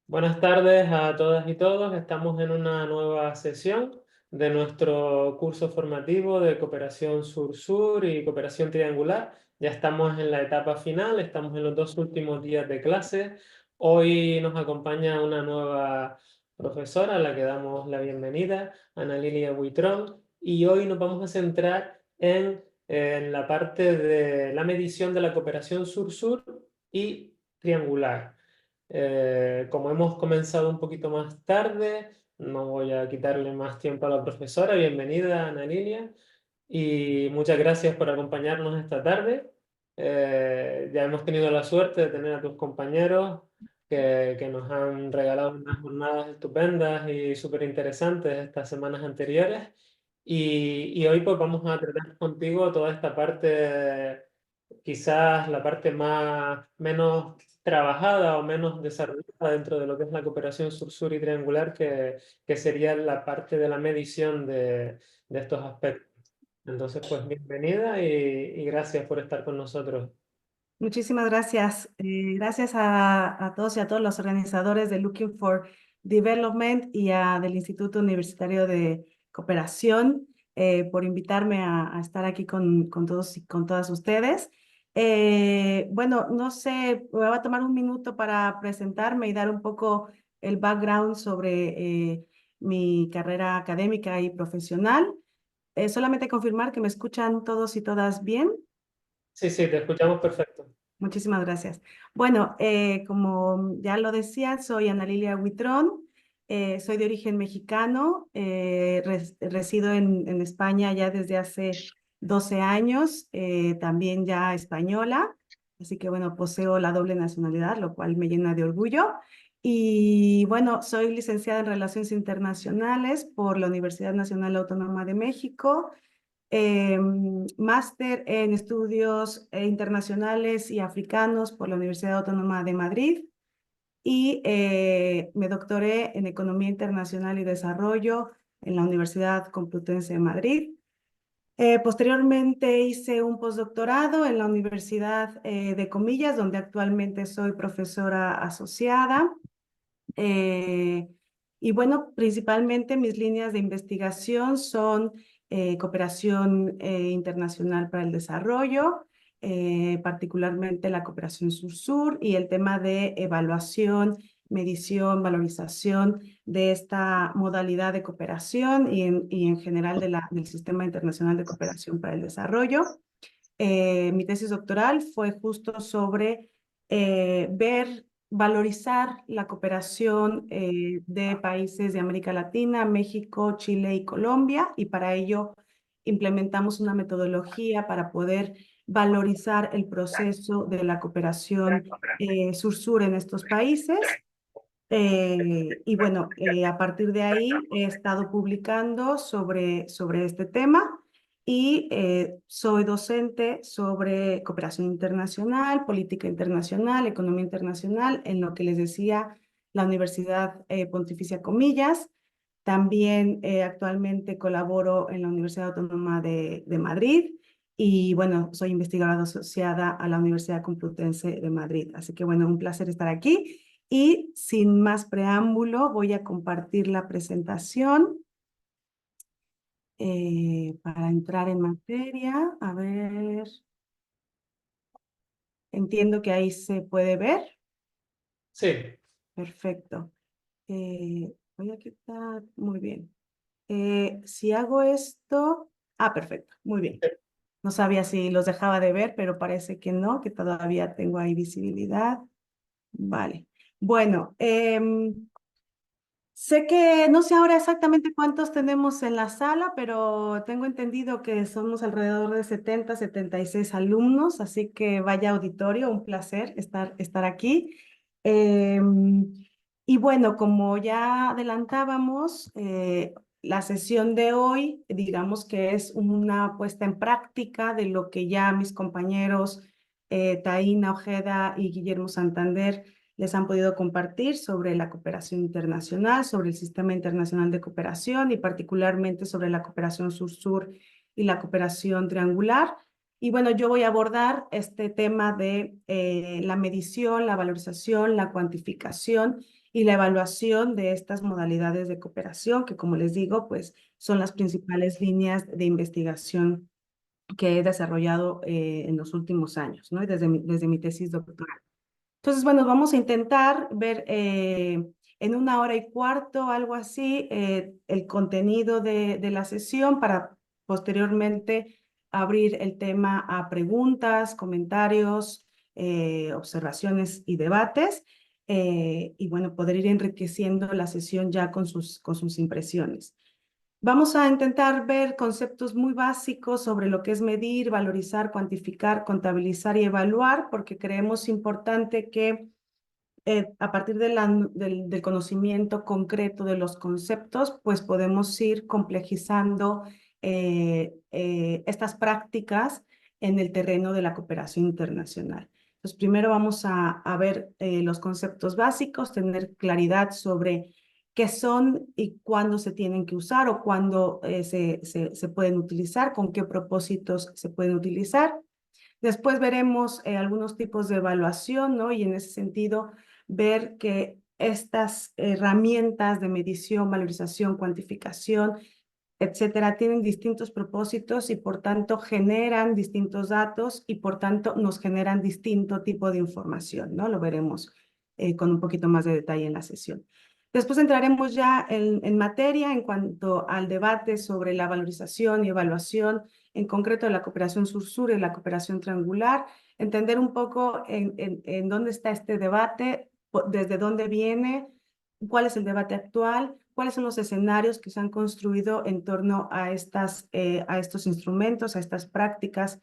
Buenas tardes a todas y todos. Estamos en una nueva sesión de nuestro curso formativo de cooperación sur-sur y cooperación triangular. Ya estamos en la etapa final, estamos en los dos últimos días de clase. Hoy nos acompaña una nueva profesora a la que damos la bienvenida, Ana Lilia Buitrón, y hoy nos vamos a centrar en la parte de la medición de la cooperación sur-sur y triangular. Como hemos comenzado un poquito más tarde, no voy a quitarle más tiempo a la profesora. Bienvenida, Ana Lilia, y muchas gracias por acompañarnos esta tarde. Ya hemos tenido la suerte de tener a tus compañeros que nos han regalado unas jornadas estupendas y súper interesantes estas semanas anteriores. Y hoy pues vamos a tratar contigo toda esta parte, quizás la parte menos trabajada o menos desarrollada dentro de lo que es la cooperación sur-sur y triangular, que sería la parte de la medición de estos aspectos. Entonces, pues bienvenida y gracias por estar con nosotros. Muchísimas gracias. Gracias a todos y a todos los organizadores de Looking for Development y del Instituto Universitario de Cooperación por invitarme a estar aquí con todos y con todas ustedes. Bueno, no sé, me va a tomar un minuto para presentarme y dar un poco el background sobre mi carrera académica y profesional. Solamente confirmar que me escuchan todos y todas bien. Sí, sí, te escuchamos perfecto. Muchísimas gracias. Bueno, como ya lo decía, soy Ana Lilia Huitrón, soy de origen mexicano, resido en España ya desde hace 12 años, también ya española, así que bueno, poseo la doble nacionalidad, lo cual me llena de orgullo. Y bueno, soy licenciada en Relaciones Internacionales por la Universidad Nacional Autónoma de México, máster en estudios internacionales y africanos por la Universidad Autónoma de Madrid y me doctoré en Economía Internacional y Desarrollo en la Universidad Complutense de Madrid. Posteriormente hice un postdoctorado en la Universidad de Comillas, donde actualmente soy profesora asociada. Eh, y bueno, principalmente mis líneas de investigación son cooperación internacional para el desarrollo, particularmente la cooperación sur-sur y el tema de evaluación, medición, valorización de esta modalidad de cooperación y en general del sistema internacional de cooperación para el desarrollo. Mi tesis doctoral fue justo sobre valorizar la cooperación de países de América Latina, México, Chile y Colombia, y para ello implementamos una metodología para poder valorizar el proceso de la cooperación sur-sur en estos países. Y bueno, a partir de ahí he estado publicando sobre este tema y soy docente sobre cooperación internacional, política internacional, economía internacional, en lo que les decía la Universidad Pontificia Comillas. También actualmente colaboro en la Universidad Autónoma de Madrid y bueno, soy investigadora asociada a la Universidad Complutense de Madrid. Así que bueno, un placer estar aquí. Y sin más preámbulo, voy a compartir la presentación para entrar en materia. A ver, entiendo que ahí se puede ver. Sí. Perfecto. Voy a quitar, muy bien. Si hago esto, perfecto, muy bien. No sabía si los dejaba de ver, pero parece que no, que todavía tengo ahí visibilidad. Vale. Bueno, sé que no sé ahora exactamente cuántos tenemos en la sala, pero tengo entendido que somos alrededor de 70, 76 alumnos, así que vaya auditorio, un placer estar aquí. Y bueno, como ya adelantábamos, la sesión de hoy, digamos que es una puesta en práctica de lo que ya mis compañeros Taína Ojeda y Guillermo Santander les han podido compartir sobre la cooperación internacional, sobre el sistema internacional de cooperación y particularmente sobre la cooperación sur-sur y la cooperación triangular. Y bueno, yo voy a abordar este tema de la medición, la valorización, la cuantificación y la evaluación de estas modalidades de cooperación, que como les digo, pues son las principales líneas de investigación que he desarrollado en los últimos años, ¿no? Y desde mi tesis doctoral. Entonces, bueno, vamos a intentar ver en 1 hora y cuarto, algo así, el contenido de la sesión para posteriormente abrir el tema a preguntas, comentarios, observaciones y debates. Y bueno, poder ir enriqueciendo la sesión ya con sus impresiones. Vamos a intentar ver conceptos muy básicos sobre lo que es medir, valorizar, cuantificar, contabilizar y evaluar, porque creemos importante que a partir del conocimiento concreto de los conceptos, pues podemos ir complejizando estas prácticas en el terreno de la cooperación internacional. Entonces, primero vamos a ver los conceptos básicos, tener claridad sobre qué son y cuándo se tienen que usar o cuándo se pueden utilizar, con qué propósitos se pueden utilizar. Después veremos algunos tipos de evaluación, ¿no? Y en ese sentido, ver que estas herramientas de medición, valorización, cuantificación, etcétera, tienen distintos propósitos y por tanto generan distintos datos y por tanto nos generan distinto tipo de información, ¿no? Lo veremos con un poquito más de detalle en la sesión. Después entraremos ya en materia en cuanto al debate sobre la valorización y evaluación, en concreto de la cooperación sur-sur y la cooperación triangular, entender un poco en dónde está este debate, desde dónde viene, cuál es el debate actual, cuáles son los escenarios que se han construido en torno a estos instrumentos, a estas prácticas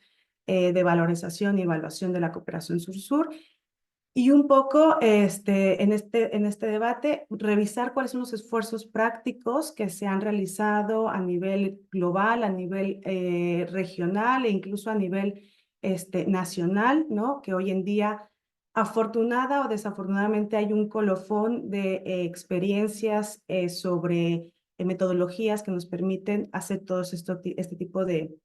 de valorización y evaluación de la cooperación sur-sur. Y un poco en este debate, revisar cuáles son los esfuerzos prácticos que se han realizado a nivel global, a nivel regional e incluso a nivel nacional, ¿no? Que hoy en día, afortunada o desafortunadamente, hay un colofón de experiencias sobre metodologías que nos permiten hacer todo este tipo de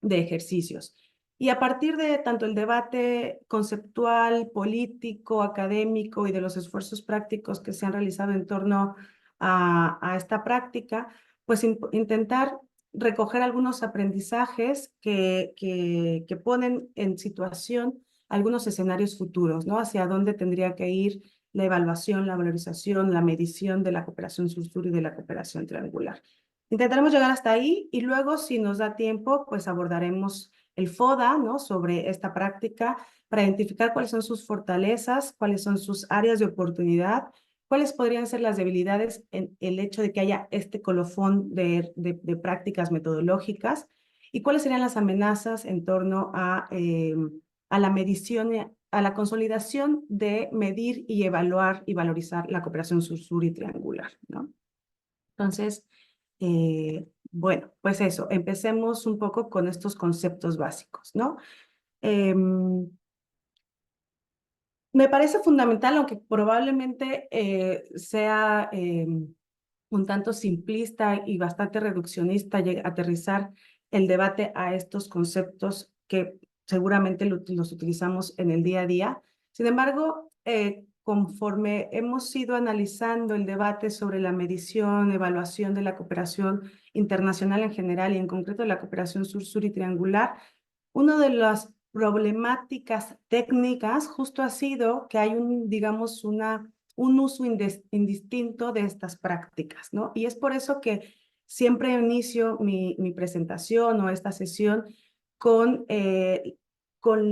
ejercicios. Y a partir de tanto el debate conceptual, político, académico y de los esfuerzos prácticos que se han realizado en torno a esta práctica, pues intentar recoger algunos aprendizajes que ponen en situación algunos escenarios futuros, ¿no? Hacia dónde tendría que ir la evaluación, la valorización, la medición de la cooperación sur-sur y de la cooperación triangular. Intentaremos llegar hasta ahí y luego, si nos da tiempo, pues abordaremos el FODA, ¿no? Sobre esta práctica para identificar cuáles son sus fortalezas, cuáles son sus áreas de oportunidad, cuáles podrían ser las debilidades en el hecho de que haya este colofón de prácticas metodológicas y cuáles serían las amenazas en torno a la medición, a la consolidación de medir y evaluar y valorizar la cooperación sur-sur y triangular, ¿no? Entonces, bueno, pues eso, empecemos un poco con estos conceptos básicos, ¿no? Me parece fundamental, aunque probablemente sea un tanto simplista y bastante reduccionista, aterrizar el debate a estos conceptos que seguramente los utilizamos en el día a día. Sin embargo, conforme hemos ido analizando el debate sobre la medición, evaluación de la cooperación internacional en general y en concreto de la cooperación sur-sur y triangular, una de las problemáticas técnicas justo ha sido que hay digamos, un uso indistinto de estas prácticas, ¿no? Y es por eso que siempre inicio mi presentación o esta sesión con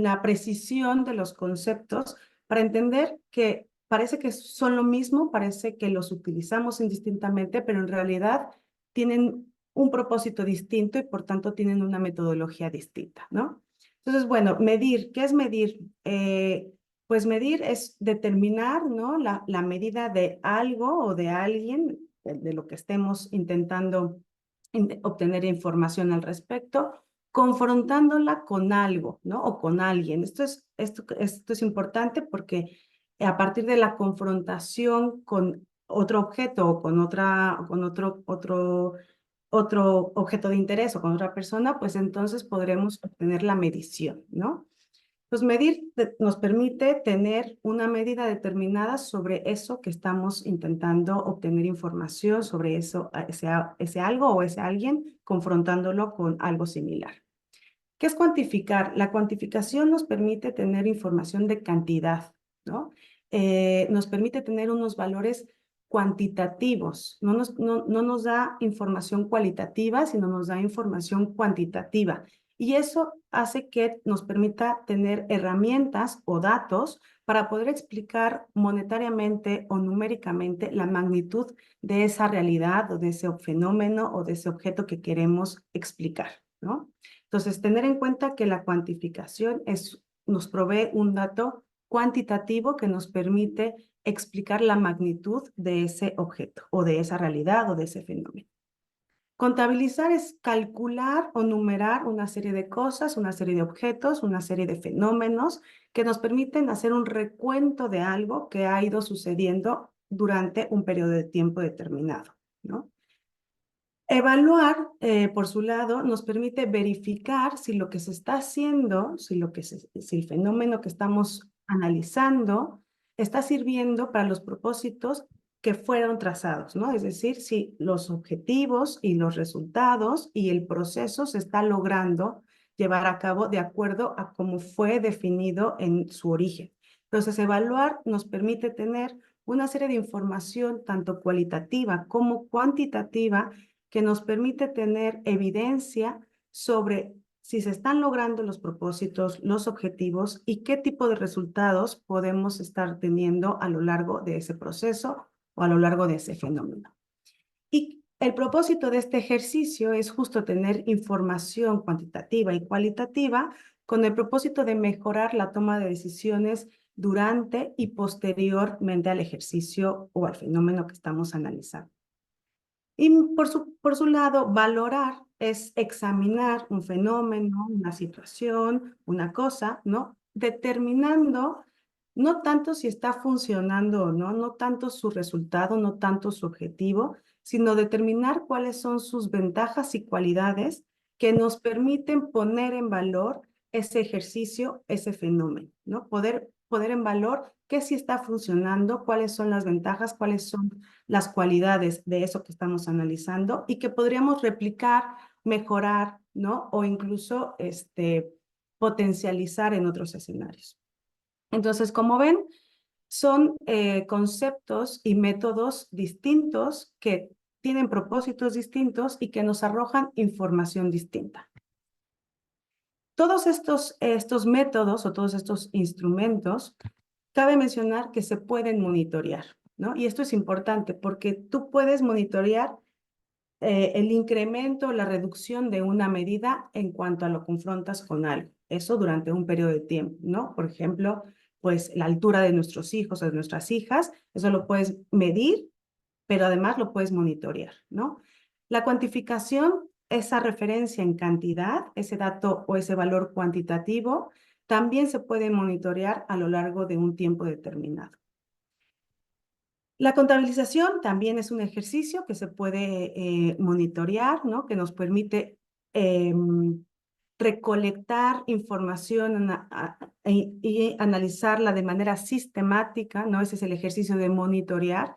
la precisión de los conceptos para entender que parece que son lo mismo, parece que los utilizamos indistintamente, pero en realidad tienen un propósito distinto y por tanto tienen una metodología distinta, ¿no? Entonces, bueno, medir, ¿qué es medir? Pues medir es determinar, ¿no? La medida de algo o de alguien, de lo que estemos intentando obtener información al respecto, confrontándola con algo, ¿no? O con alguien. Esto es importante porque a partir de la confrontación con otro objeto o con otro objeto de interés o con otra persona, pues entonces podremos obtener la medición, ¿no? Pues medir nos permite tener una medida determinada sobre eso que estamos intentando obtener información sobre eso, ese algo o ese alguien, confrontándolo con algo similar. ¿Qué es cuantificar? La cuantificación nos permite tener información de cantidad, ¿no? Nos permite tener unos valores cuantitativos, no nos da información cualitativa, sino nos da información cuantitativa. Y eso hace que nos permita tener herramientas o datos para poder explicar monetariamente o numéricamente la magnitud de esa realidad o de ese fenómeno o de ese objeto que queremos explicar, ¿no? Entonces, tener en cuenta que la cuantificación nos provee un dato cuantitativo que nos permite explicar la magnitud de ese objeto o de esa realidad o de ese fenómeno. Contabilizar es calcular o numerar una serie de cosas, una serie de objetos, una serie de fenómenos que nos permiten hacer un recuento de algo que ha ido sucediendo durante un periodo de tiempo determinado, ¿no? Evaluar, por su lado, nos permite verificar si lo que se está haciendo, si el fenómeno que estamos analizando está sirviendo para los propósitos que fueron trazados, ¿no? Es decir, si los objetivos y los resultados y el proceso se está logrando llevar a cabo de acuerdo a cómo fue definido en su origen. Entonces, evaluar nos permite tener una serie de información, tanto cualitativa como cuantitativa, que nos permite tener evidencia sobre si se están logrando los propósitos, los objetivos y qué tipo de resultados podemos estar teniendo a lo largo de ese proceso o a lo largo de ese fenómeno. Y el propósito de este ejercicio es justo tener información cuantitativa y cualitativa con el propósito de mejorar la toma de decisiones durante y posteriormente al ejercicio o al fenómeno que estamos analizando. Y por su lado, valorar es examinar un fenómeno, una situación, una cosa, ¿no? Determinando no tanto si está funcionando o no, no tanto su resultado, no tanto su objetivo, sino determinar cuáles son sus ventajas y cualidades que nos permiten poner en valor ese ejercicio, ese fenómeno, ¿no? Poder en valor qué sí está funcionando, cuáles son las ventajas, cuáles son las cualidades de eso que estamos analizando y que podríamos replicar, mejorar, ¿no? O incluso potencializar en otros escenarios. Entonces, como ven, son conceptos y métodos distintos que tienen propósitos distintos y que nos arrojan información distinta. Todos estos métodos o todos estos instrumentos, cabe mencionar que se pueden monitorear, ¿no? Y esto es importante porque tú puedes monitorear el incremento o la reducción de una medida en cuanto a lo confrontas con algo. Eso durante un periodo de tiempo, ¿no? Por ejemplo, pues la altura de nuestros hijos o de nuestras hijas, eso lo puedes medir, pero además lo puedes monitorear, ¿no? La cuantificación, esa referencia en cantidad, ese dato o ese valor cuantitativo, también se puede monitorear a lo largo de un tiempo determinado. La contabilización también es un ejercicio que se puede monitorear, ¿no? Que nos permite recolectar información y analizarla de manera sistemática, ¿no? Ese es el ejercicio de monitorear,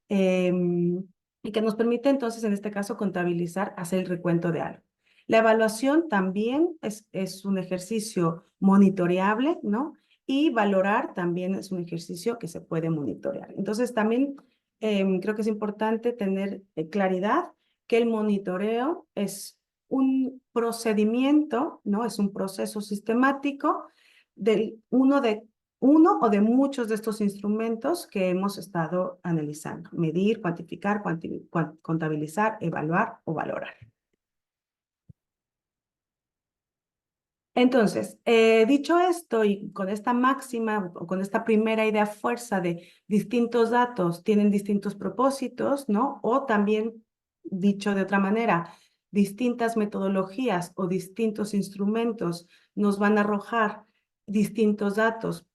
y que nos permite entonces, en este caso, contabilizar, hacer el recuento de algo. La evaluación también es un ejercicio monitoreable, ¿no? Y valorar también es un ejercicio que se puede monitorear. Entonces, también creo que es importante tener claridad que el monitoreo es un procedimiento, ¿no? Es un proceso sistemático de uno o de muchos de estos instrumentos que hemos estado analizando. Medir, cuantificar, contabilizar, evaluar o valorar. Entonces, dicho esto y con esta máxima o con esta primera idea fuerza de distintos datos tienen distintos propósitos, ¿no? O también, dicho de otra manera, distintas metodologías o distintos instrumentos nos van a arrojar distintos datos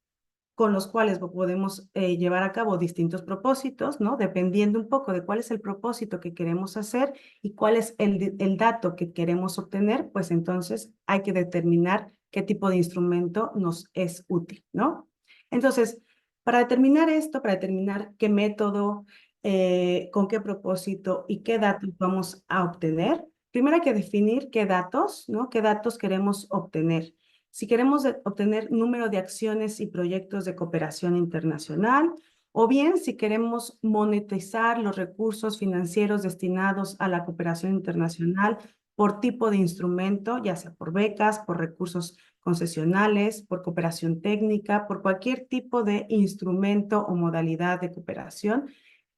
con los cuales podemos llevar a cabo distintos propósitos, ¿no? Dependiendo un poco de cuál es el propósito que queremos hacer y cuál es el dato que queremos obtener, pues entonces hay que determinar qué tipo de instrumento nos es útil, ¿no? Entonces, para determinar esto, para determinar qué método, con qué propósito y qué datos vamos a obtener, primero hay que definir qué datos, ¿no? ¿Qué datos queremos obtener? Si queremos obtener número de acciones y proyectos de cooperación internacional, o bien si queremos monetizar los recursos financieros destinados a la cooperación internacional por tipo de instrumento, ya sea por becas, por recursos concesionales, por cooperación técnica, por cualquier tipo de instrumento o modalidad de cooperación.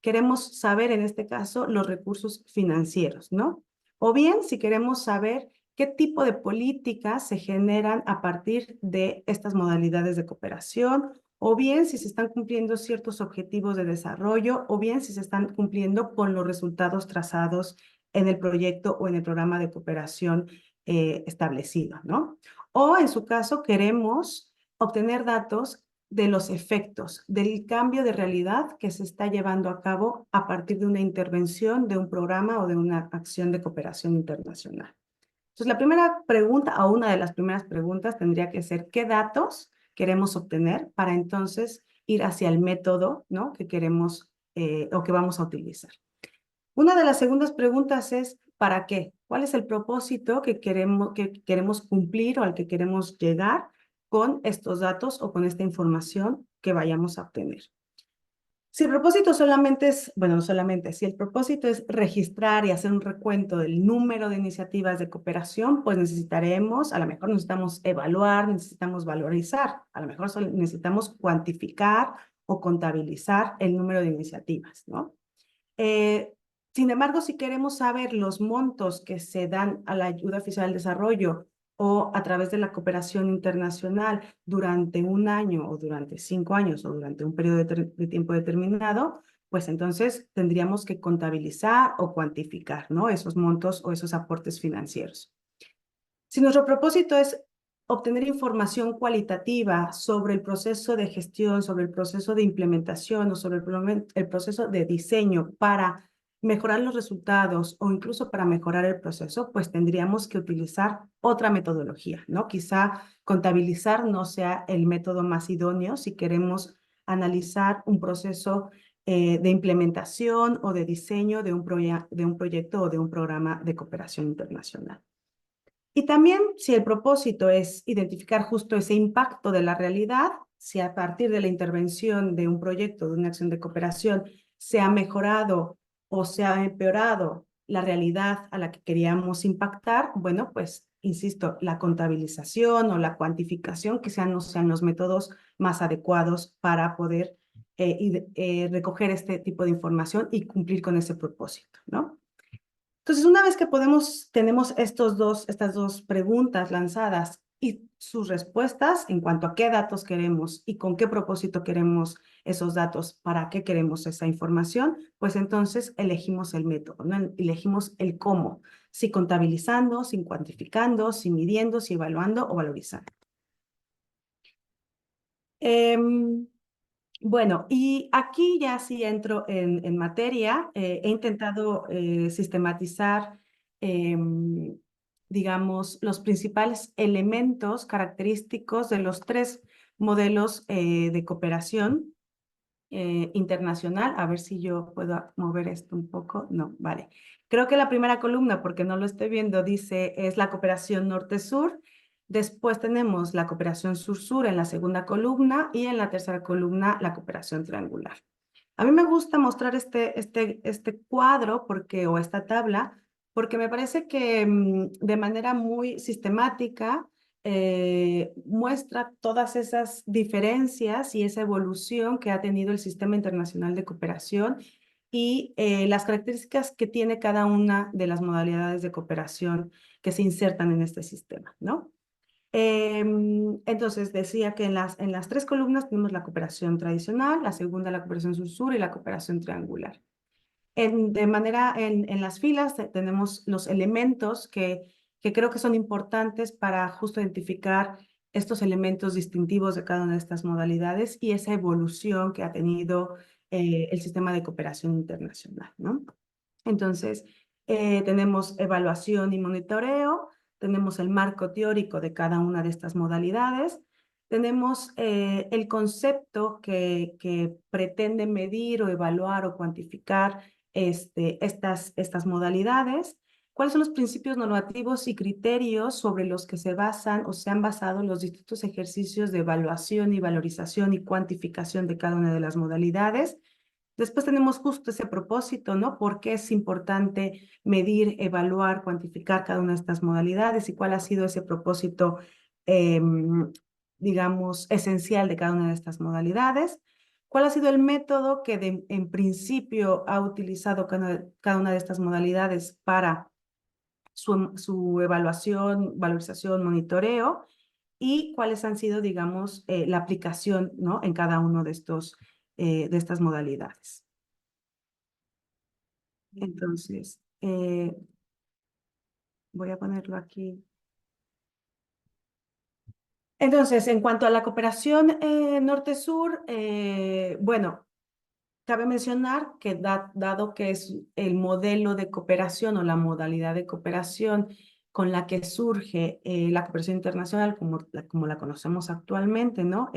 Queremos saber, en este caso, los recursos financieros, ¿no? O bien, si queremos saber qué tipo de políticas se generan a partir de estas modalidades de cooperación, o bien si se están cumpliendo ciertos objetivos de desarrollo, o bien si se están cumpliendo con los resultados trazados en el proyecto o en el programa de cooperación establecido, ¿no? O en su caso queremos obtener datos de los efectos, del cambio de realidad que se está llevando a cabo a partir de una intervención, de un programa o de una acción de cooperación internacional. Entonces, la primera pregunta, o una de las primeras preguntas, tendría que ser ¿qué datos queremos obtener para entonces ir hacia el método, ¿no? que queremos o que vamos a utilizar? Una de las segundas preguntas es ¿para qué? ¿Cuál es el propósito que queremos cumplir o al que queremos llegar con estos datos o con esta información que vayamos a obtener? Si el propósito solamente es, bueno, no solamente, si el propósito es registrar y hacer un recuento del número de iniciativas de cooperación, pues necesitaremos, a lo mejor necesitamos evaluar, necesitamos valorizar, a lo mejor necesitamos cuantificar o contabilizar el número de iniciativas, ¿no? Eh, Sin embargo, si queremos saber los montos que se dan a la ayuda oficial al desarrollo o a través de la cooperación internacional durante un año o durante 5 años o durante un periodo de tiempo determinado, pues entonces tendríamos que contabilizar o cuantificar, ¿no? Esos montos o esos aportes financieros. Si nuestro propósito es obtener información cualitativa sobre el proceso de gestión, sobre el proceso de implementación o sobre el proceso de diseño para mejorar los resultados o incluso para mejorar el proceso, pues tendríamos que utilizar otra metodología, ¿no? Quizá contabilizar no sea el método más idóneo si queremos analizar un proceso de implementación o de diseño de un proyecto o de un programa de cooperación internacional. Y también si el propósito es identificar justo ese impacto de la realidad, si a partir de la intervención de un proyecto, de una acción de cooperación, se ha mejorado o se ha empeorado la realidad a la que queríamos impactar, bueno, pues, insisto, la contabilización o la cuantificación quizá no sean los métodos más adecuados para poder recoger este tipo de información y cumplir con ese propósito, ¿no? Entonces, una vez que tenemos estas dos preguntas lanzadas y sus respuestas en cuanto a qué datos queremos y con qué propósito queremos esos datos, para qué queremos esa información, pues entonces elegimos el método, ¿no? Elegimos el cómo, si contabilizando, si cuantificando, si midiendo, si evaluando o valorizando. Bueno, y aquí ya sí entro en materia. He intentado sistematizar, digamos, los principales elementos característicos de los 3 modelos de cooperación internacional. A ver si yo puedo mover esto un poco. No, vale. Creo que la primera columna, porque no lo estoy viendo, dice es la cooperación norte-sur. Después tenemos la cooperación sur-sur en la segunda columna y en la tercera columna la cooperación triangular. A mí me gusta mostrar este cuadro o esta tabla porque me parece que de manera muy sistemática muestra todas esas diferencias y esa evolución que ha tenido el sistema internacional de cooperación y las características que tiene cada una de las modalidades de cooperación que se insertan en este sistema, ¿no? Entonces decía que en las 3 columnas tenemos la cooperación tradicional, la segunda la cooperación sur-sur y la cooperación triangular. En las filas tenemos los elementos que creo que son importantes para justo identificar estos elementos distintivos de cada una de estas modalidades y esa evolución que ha tenido el sistema de cooperación internacional, ¿no? Entonces, tenemos evaluación y monitoreo, tenemos el marco teórico de cada una de estas modalidades, tenemos el concepto que pretende medir o evaluar o cuantificar estas modalidades, cuáles son los principios normativos y criterios sobre los que se basan o se han basado los distintos ejercicios de evaluación y valorización y cuantificación de cada una de las modalidades. Después tenemos justo ese propósito, ¿no? ¿Por qué es importante medir, evaluar, cuantificar cada una de estas modalidades y cuál ha sido ese propósito, digamos, esencial de cada una de estas modalidades? ¿Cuál ha sido el método que en principio ha utilizado cada una de estas modalidades para su evaluación, valorización, monitoreo? Y cuáles han sido, digamos, la aplicación, ¿no? En cada uno de estas modalidades. Entonces, voy a ponerlo aquí. Entonces, en cuanto a la cooperación norte-sur, bueno, cabe mencionar que dado que es el modelo de cooperación o la modalidad de cooperación con la que surge la cooperación internacional como la conocemos actualmente, ¿no?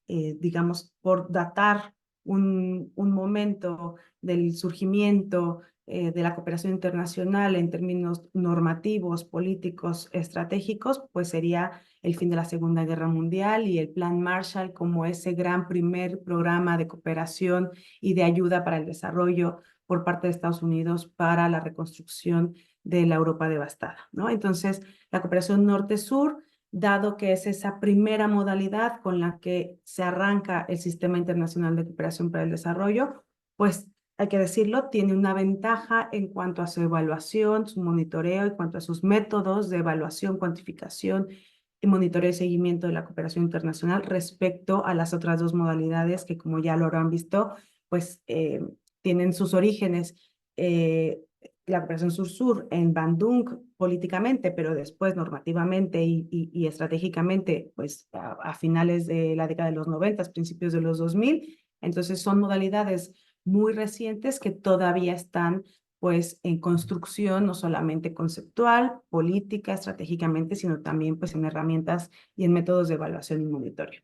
Digamos, por datar un momento del surgimiento de la cooperación internacional en términos normativos, políticos, estratégicos, pues sería el fin de la Segunda Guerra Mundial y el Plan Marshall como ese gran primer programa de cooperación y de ayuda para el desarrollo por parte de Estados Unidos para la reconstrucción de la Europa devastada, ¿no? Entonces, la cooperación norte-sur, dado que es esa primera modalidad con la que se arranca el Sistema Internacional de Cooperación para el Desarrollo, pues hay que decirlo, tiene una ventaja en cuanto a su evaluación, su monitoreo, en cuanto a sus métodos de evaluación, cuantificación y monitoreo y seguimiento de la cooperación internacional respecto a las otras dos modalidades que, como ya lo habrán visto, pues tienen sus orígenes. La cooperación sur-sur en Bandung políticamente, pero después normativamente y estratégicamente, pues a finales de la década de los 90, principios de los 2000. Entonces son modalidades muy recientes que todavía están pues en construcción, no solamente conceptual, política, estratégicamente, sino también pues en herramientas y en métodos de evaluación y monitoreo.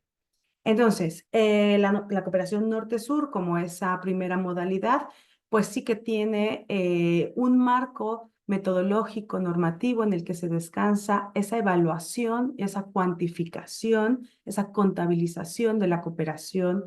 Entonces, la cooperación norte-sur como esa primera modalidad, pues sí que tiene un marco metodológico normativo en el que se descansa esa evaluación, esa cuantificación, esa contabilización de la cooperación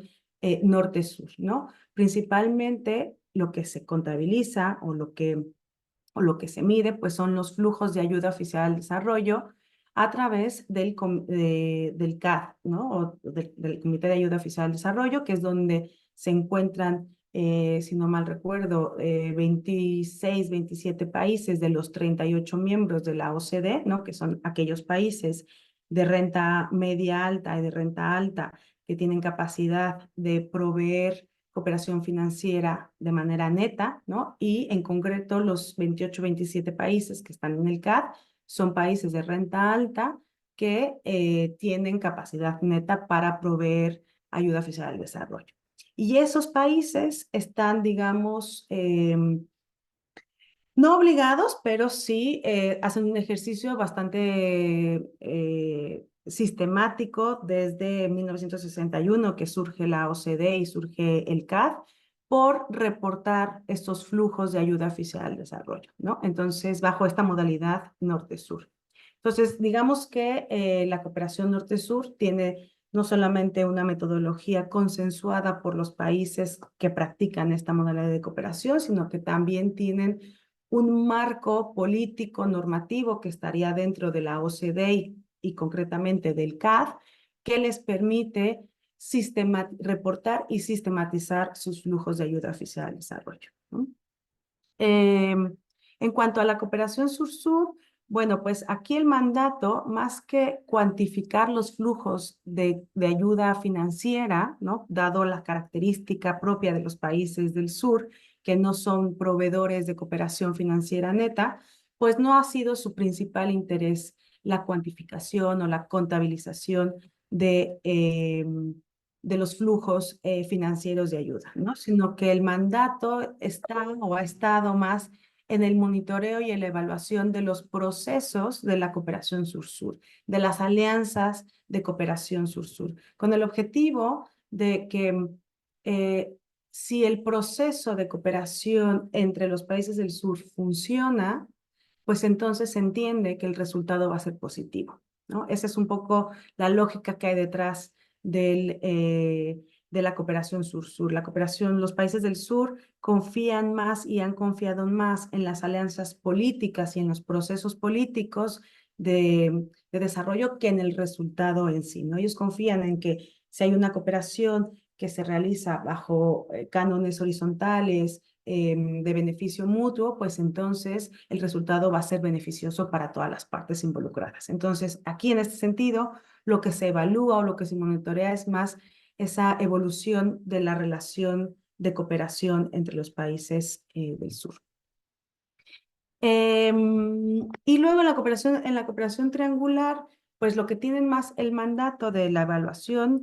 norte-sur, ¿no? Principalmente lo que se contabiliza o lo que se mide, pues son los flujos de ayuda oficial al desarrollo a través del CAD, ¿no? O del Comité de Ayuda Oficial al Desarrollo, que es donde se encuentran, si no mal recuerdo, 26, 27 países de los 38 miembros de la OCDE, ¿no? Que son aquellos países de renta media alta y de renta alta que tienen capacidad de proveer cooperación financiera de manera neta, ¿no? Y en concreto los 28, 27 países que están en el CAD son países de renta alta que tienen capacidad neta para proveer ayuda oficial al desarrollo. Y esos países están, digamos, no obligados, pero sí hacen un ejercicio bastante sistemático desde 1961 que surge la OCDE y surge el CAD por reportar estos flujos de ayuda oficial al desarrollo, ¿no? Entonces, bajo esta modalidad norte-sur. Entonces, digamos que la cooperación norte-sur tiene no solamente una metodología consensuada por los países que practican esta modalidad de cooperación, sino que también tienen un marco político normativo que estaría dentro de la OCDE y concretamente del CAD, que les permite reportar y sistematizar sus flujos de ayuda oficial al desarrollo, ¿no? En cuanto a la cooperación sur-sur, bueno, pues aquí el mandato, más que cuantificar los flujos de ayuda financiera, ¿no? Dado la característica propia de los países del sur, que no son proveedores de cooperación financiera neta, pues no ha sido su principal interés la cuantificación o la contabilización de los flujos financieros de ayuda, ¿no? Sino que el mandato está o ha estado más en el monitoreo y en la evaluación de los procesos de la cooperación sur-sur, de las alianzas de cooperación sur-sur, con el objetivo de que si el proceso de cooperación entre los países del sur funciona, pues entonces se entiende que el resultado va a ser positivo, ¿no? Esa es un poco la lógica que hay detrás de la cooperación sur-sur. La cooperación, los países del sur confían más y han confiado más en las alianzas políticas y en los procesos políticos de desarrollo que en el resultado en sí, ¿no? Ellos confían en que si hay una cooperación que se realiza bajo cánones horizontales, de beneficio mutuo, pues entonces el resultado va a ser beneficioso para todas las partes involucradas. Entonces, aquí en este sentido, lo que se evalúa o lo que se monitorea es más esa evolución de la relación de cooperación entre los países del sur. Y luego en la cooperación triangular, pues lo que tienen más el mandato de la evaluación,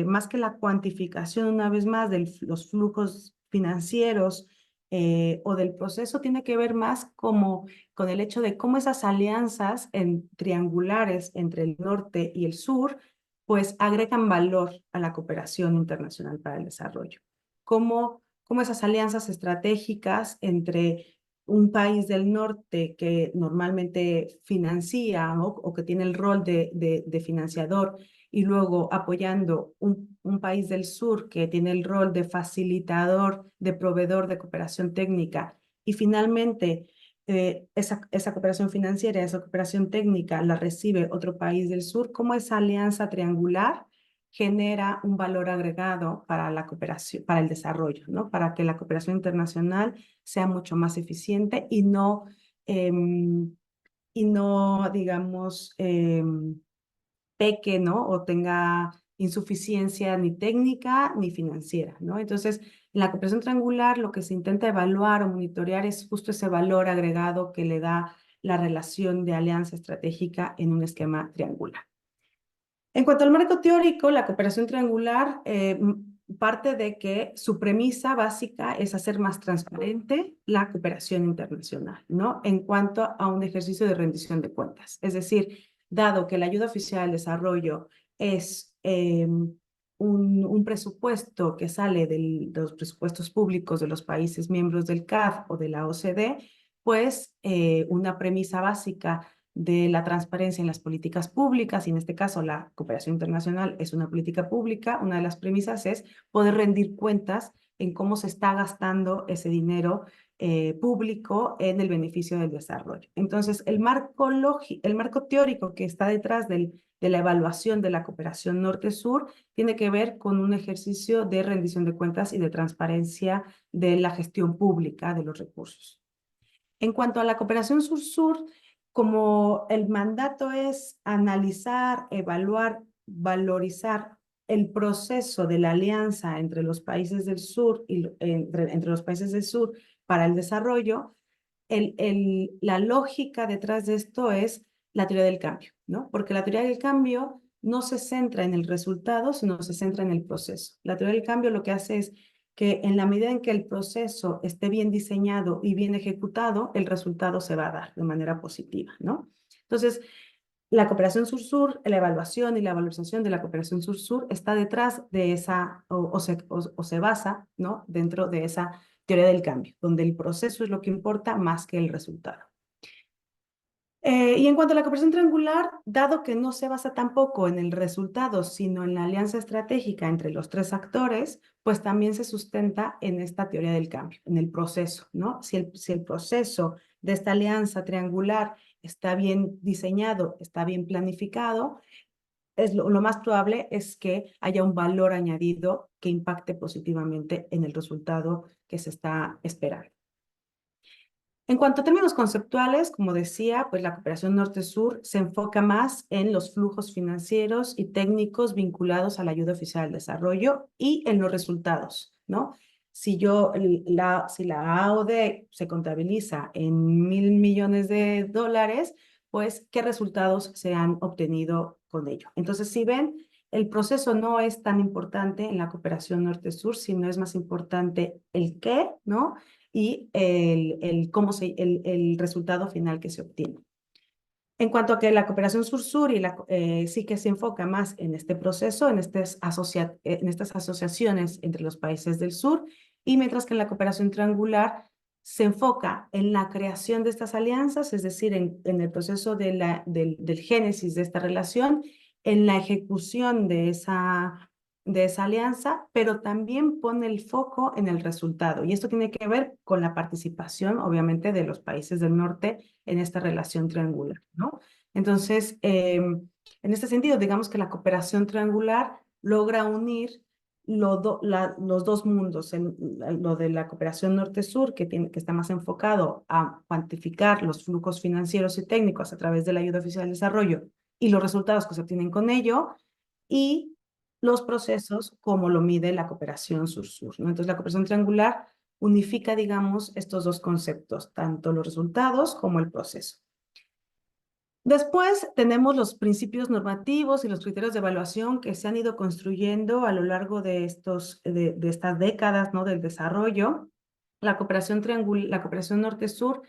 más que la cuantificación una vez más de los flujos financieros o del proceso, tiene que ver más como con el hecho de cómo esas alianzas triangulares entre el norte y el sur, pues agregan valor a la cooperación internacional para el desarrollo. Cómo esas alianzas estratégicas entre un país del norte que normalmente financia, ¿no? O que tiene el rol de financiador y luego apoyando un país del sur que tiene el rol de facilitador, de proveedor de cooperación técnica y finalmente esa cooperación financiera, esa cooperación técnica la recibe otro país del sur, cómo esa alianza triangular genera un valor agregado para la cooperación, para el desarrollo, ¿no? Para que la cooperación internacional sea mucho más eficiente y no digamos, peque, ¿no? O tenga insuficiencia ni técnica ni financiera, ¿no? Entonces, en la cooperación triangular lo que se intenta evaluar o monitorear es justo ese valor agregado que le da la relación de alianza estratégica en un esquema triangular. En cuanto al marco teórico, la cooperación triangular parte de que su premisa básica es hacer más transparente la cooperación internacional, ¿no? En cuanto a un ejercicio de rendición de cuentas. Es decir, dado que la ayuda oficial al desarrollo es un presupuesto que sale de los presupuestos públicos de los países miembros del CAF o de la OCDE, pues una premisa básica de la transparencia en las políticas públicas, y en este caso la cooperación internacional es una política pública, una de las premisas es poder rendir cuentas en cómo se está gastando ese dinero público en el beneficio del desarrollo. Entonces, el marco teórico que está detrás de la evaluación de la cooperación norte-sur tiene que ver con un ejercicio de rendición de cuentas y de transparencia de la gestión pública de los recursos. En cuanto a la cooperación sur-sur, como el mandato es analizar, evaluar, valorizar el proceso de la alianza entre los países del sur y entre los países del sur para el desarrollo, la lógica detrás de esto es la teoría del cambio, ¿no? Porque la teoría del cambio no se centra en el resultado, sino se centra en el proceso. La teoría del cambio lo que hace es que en la medida en que el proceso esté bien diseñado y bien ejecutado, el resultado se va a dar de manera positiva, ¿no? Entonces, la cooperación sur-sur, la evaluación y la valorización de la cooperación sur-sur está detrás de esa, o se basa, ¿no? Dentro de esa teoría del cambio, donde el proceso es lo que importa más que el resultado. Y en cuanto a la cooperación triangular, dado que no se basa tampoco en el resultado, sino en la alianza estratégica entre los tres actores, pues también se sustenta en esta teoría del cambio, en el proceso, ¿no? Si el proceso de esta alianza triangular está bien diseñado, está bien planificado, lo más probable es que haya un valor añadido que impacte positivamente en el resultado que se está esperando. En cuanto a términos conceptuales, como decía, pues la cooperación norte-sur se enfoca más en los flujos financieros y técnicos vinculados a la ayuda oficial al desarrollo y en los resultados, ¿no? Si la AOD se contabiliza en $1,000 millones, pues, ¿qué resultados se han obtenido con ello? Entonces, si ven, el proceso no es tan importante en la cooperación norte-sur, sino es más importante el qué, ¿no? y el resultado final que se obtiene. En cuanto a que la cooperación sur-sur sí que se enfoca más en este proceso, en estas asociaciones entre los países del sur, y mientras que en la cooperación triangular se enfoca en la creación de estas alianzas, es decir, en el proceso del génesis de esta relación, en la ejecución de esa alianza, pero también pone el foco en el resultado. Y esto tiene que ver con la participación, obviamente, de los países del norte en esta relación triangular, ¿no? Entonces, en este sentido, digamos que la cooperación triangular logra unir los dos mundos, lo de la cooperación norte-sur, que está más enfocado a cuantificar los flujos financieros y técnicos a través de la ayuda oficial al desarrollo y los resultados que se obtienen con ello, y los procesos como lo mide la cooperación sur-sur, ¿no? Entonces, la cooperación triangular unifica, digamos, estos dos conceptos, tanto los resultados como el proceso. Después tenemos los principios normativos y los criterios de evaluación que se han ido construyendo a lo largo de estas décadas, ¿no?, del desarrollo. La cooperación norte-sur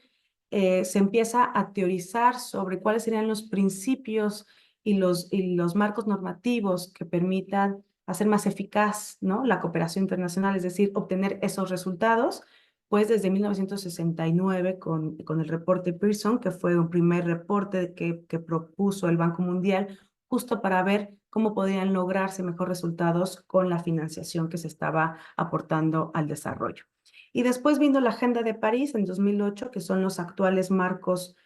se empieza a teorizar sobre cuáles serían los principios y los marcos normativos que permitan hacer más eficaz, ¿no?, la cooperación internacional, es decir, obtener esos resultados, pues desde 1969 con el reporte Pearson, que fue un primer reporte que propuso el Banco Mundial justo para ver cómo podían lograrse mejores resultados con la financiación que se estaba aportando al desarrollo. Y después vino la Agenda de París en 2008, que son los actuales marcos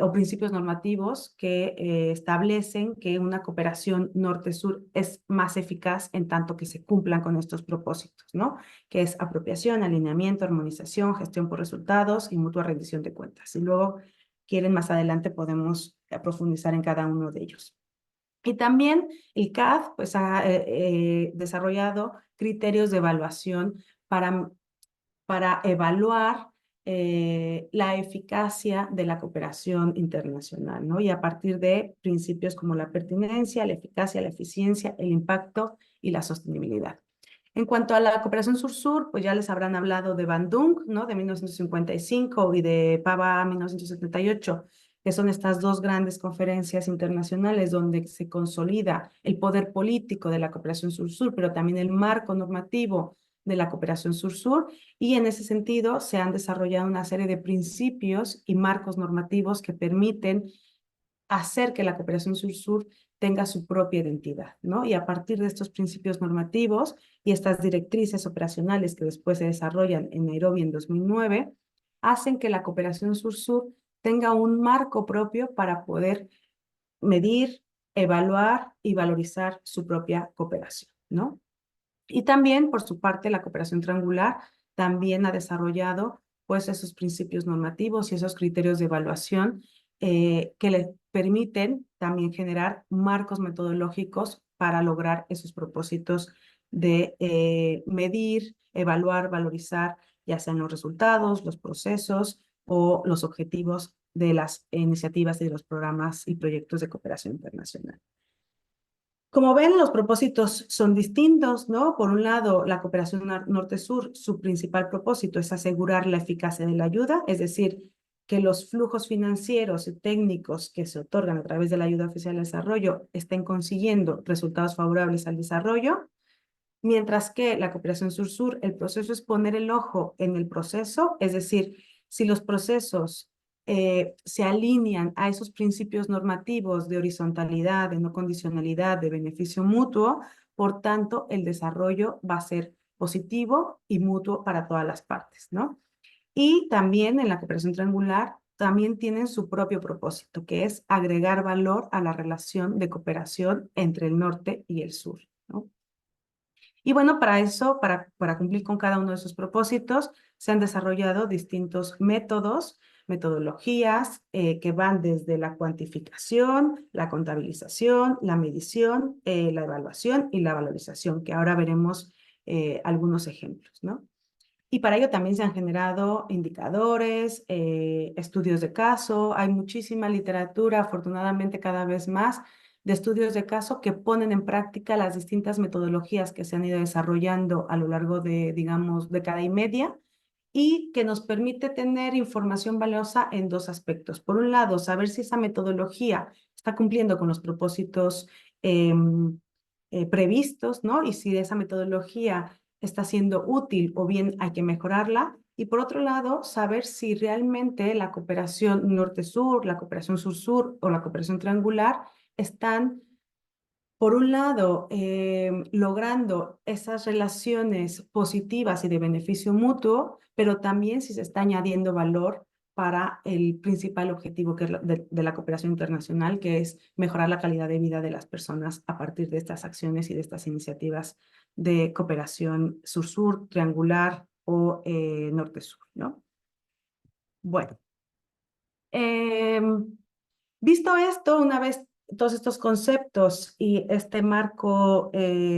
o principios normativos que establecen que una cooperación norte-sur es más eficaz en tanto que se cumplan con estos propósitos, ¿no?, que es apropiación, alineamiento, armonización, gestión por resultados y mutua rendición de cuentas. Si luego quieren, más adelante podemos profundizar en cada uno de ellos. Y también el CAD pues, ha desarrollado criterios de evaluación para evaluar la eficacia de la cooperación internacional, ¿no? Y a partir de principios como la pertinencia, la eficacia, la eficiencia, el impacto y la sostenibilidad. En cuanto a la cooperación sur-sur, pues ya les habrán hablado de Bandung, ¿no?, de 1955 y de Pava 1978, que son estas dos grandes conferencias internacionales donde se consolida el poder político de la cooperación sur-sur, pero también el marco normativo de la cooperación sur-sur, y en ese sentido se han desarrollado una serie de principios y marcos normativos que permiten hacer que la cooperación sur-sur tenga su propia identidad, ¿no? Y a partir de estos principios normativos y estas directrices operacionales que después se desarrollan en Nairobi en 2009, hacen que la cooperación sur-sur tenga un marco propio para poder medir, evaluar y valorizar su propia cooperación, ¿no? Y también, por su parte, la cooperación triangular también ha desarrollado pues esos principios normativos y esos criterios de evaluación que le permiten también generar marcos metodológicos para lograr esos propósitos de medir, evaluar, valorizar, ya sean los resultados, los procesos o los objetivos de las iniciativas y de los programas y proyectos de cooperación internacional. Como ven, los propósitos son distintos, ¿no? Por un lado, la cooperación norte-sur, su principal propósito es asegurar la eficacia de la ayuda, es decir, que los flujos financieros y técnicos que se otorgan a través de la ayuda oficial al desarrollo estén consiguiendo resultados favorables al desarrollo, mientras que la cooperación sur-sur, el proceso es poner el ojo en el proceso, es decir, si los procesos se alinean a esos principios normativos de horizontalidad, de no condicionalidad, de beneficio mutuo, por tanto, el desarrollo va a ser positivo y mutuo para todas las partes, ¿no? Y también en la cooperación triangular, también tienen su propio propósito, que es agregar valor a la relación de cooperación entre el norte y el sur, ¿no? Y bueno, para eso, para cumplir con cada uno de esos propósitos, se han desarrollado distintos métodos, metodologías que van desde la cuantificación, la contabilización, la medición, la evaluación y la valorización, que ahora veremos algunos ejemplos, ¿no? Y para ello también se han generado indicadores, estudios de caso. Hay muchísima literatura, afortunadamente cada vez más, de estudios de caso que ponen en práctica las distintas metodologías que se han ido desarrollando a lo largo de, digamos, década y media y que nos permite tener información valiosa en dos aspectos. Por un lado, saber si esa metodología está cumpliendo con los propósitos previstos, ¿no? Y si esa metodología está siendo útil o bien hay que mejorarla. Y por otro lado, saber si realmente la cooperación norte-sur, la cooperación sur-sur o la cooperación triangular están, por un lado, logrando esas relaciones positivas y de beneficio mutuo, pero también si se está añadiendo valor para el principal objetivo que es de la cooperación internacional, que es mejorar la calidad de vida de las personas a partir de estas acciones y de estas iniciativas de cooperación sur-sur, triangular o norte-sur, ¿no? Bueno, visto esto, una vez todos estos conceptos y este marco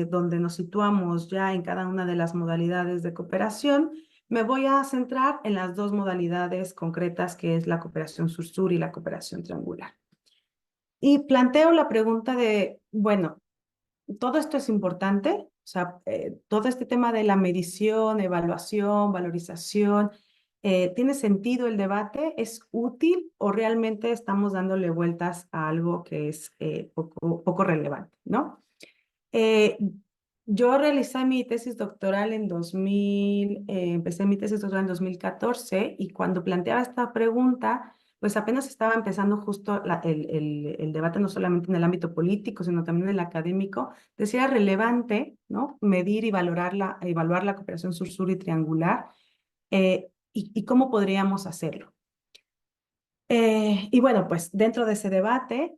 donde nos situamos ya en cada una de las modalidades de cooperación, me voy a centrar en las dos modalidades concretas que es la cooperación sur-sur y la cooperación triangular. Y planteo la pregunta de, bueno, todo esto es importante, o sea, todo este tema de la medición, evaluación, valorización, ¿tiene sentido el debate? ¿Es útil o realmente estamos dándole vueltas a algo que es poco relevante, ¿no? Eh, yo realicé mi tesis doctoral en 2000, empecé mi tesis doctoral en 2014 y cuando planteaba esta pregunta, pues apenas estaba empezando justo el debate no solamente en el ámbito político, sino también en el académico, de si era relevante, ¿no? Medir y evaluar la cooperación sur-sur y triangular y cómo podríamos hacerlo. Y bueno, pues dentro de ese debate,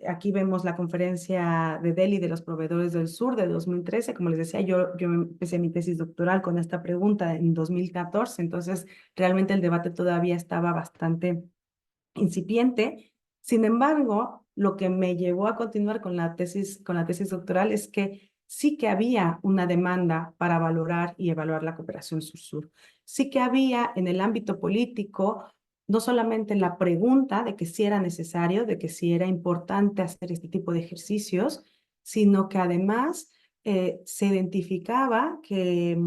aquí vemos la conferencia de Delhi de los proveedores del sur de 2013. Como les decía, yo empecé mi tesis doctoral con esta pregunta en 2014, entonces realmente el debate todavía estaba bastante incipiente. Sin embargo, lo que me llevó a continuar con la tesis doctoral es que sí que había una demanda para valorar y evaluar la cooperación sur-sur. Sí que había en el ámbito político no solamente la pregunta de que si era necesario, de que si era importante hacer este tipo de ejercicios, sino que además se identificaba que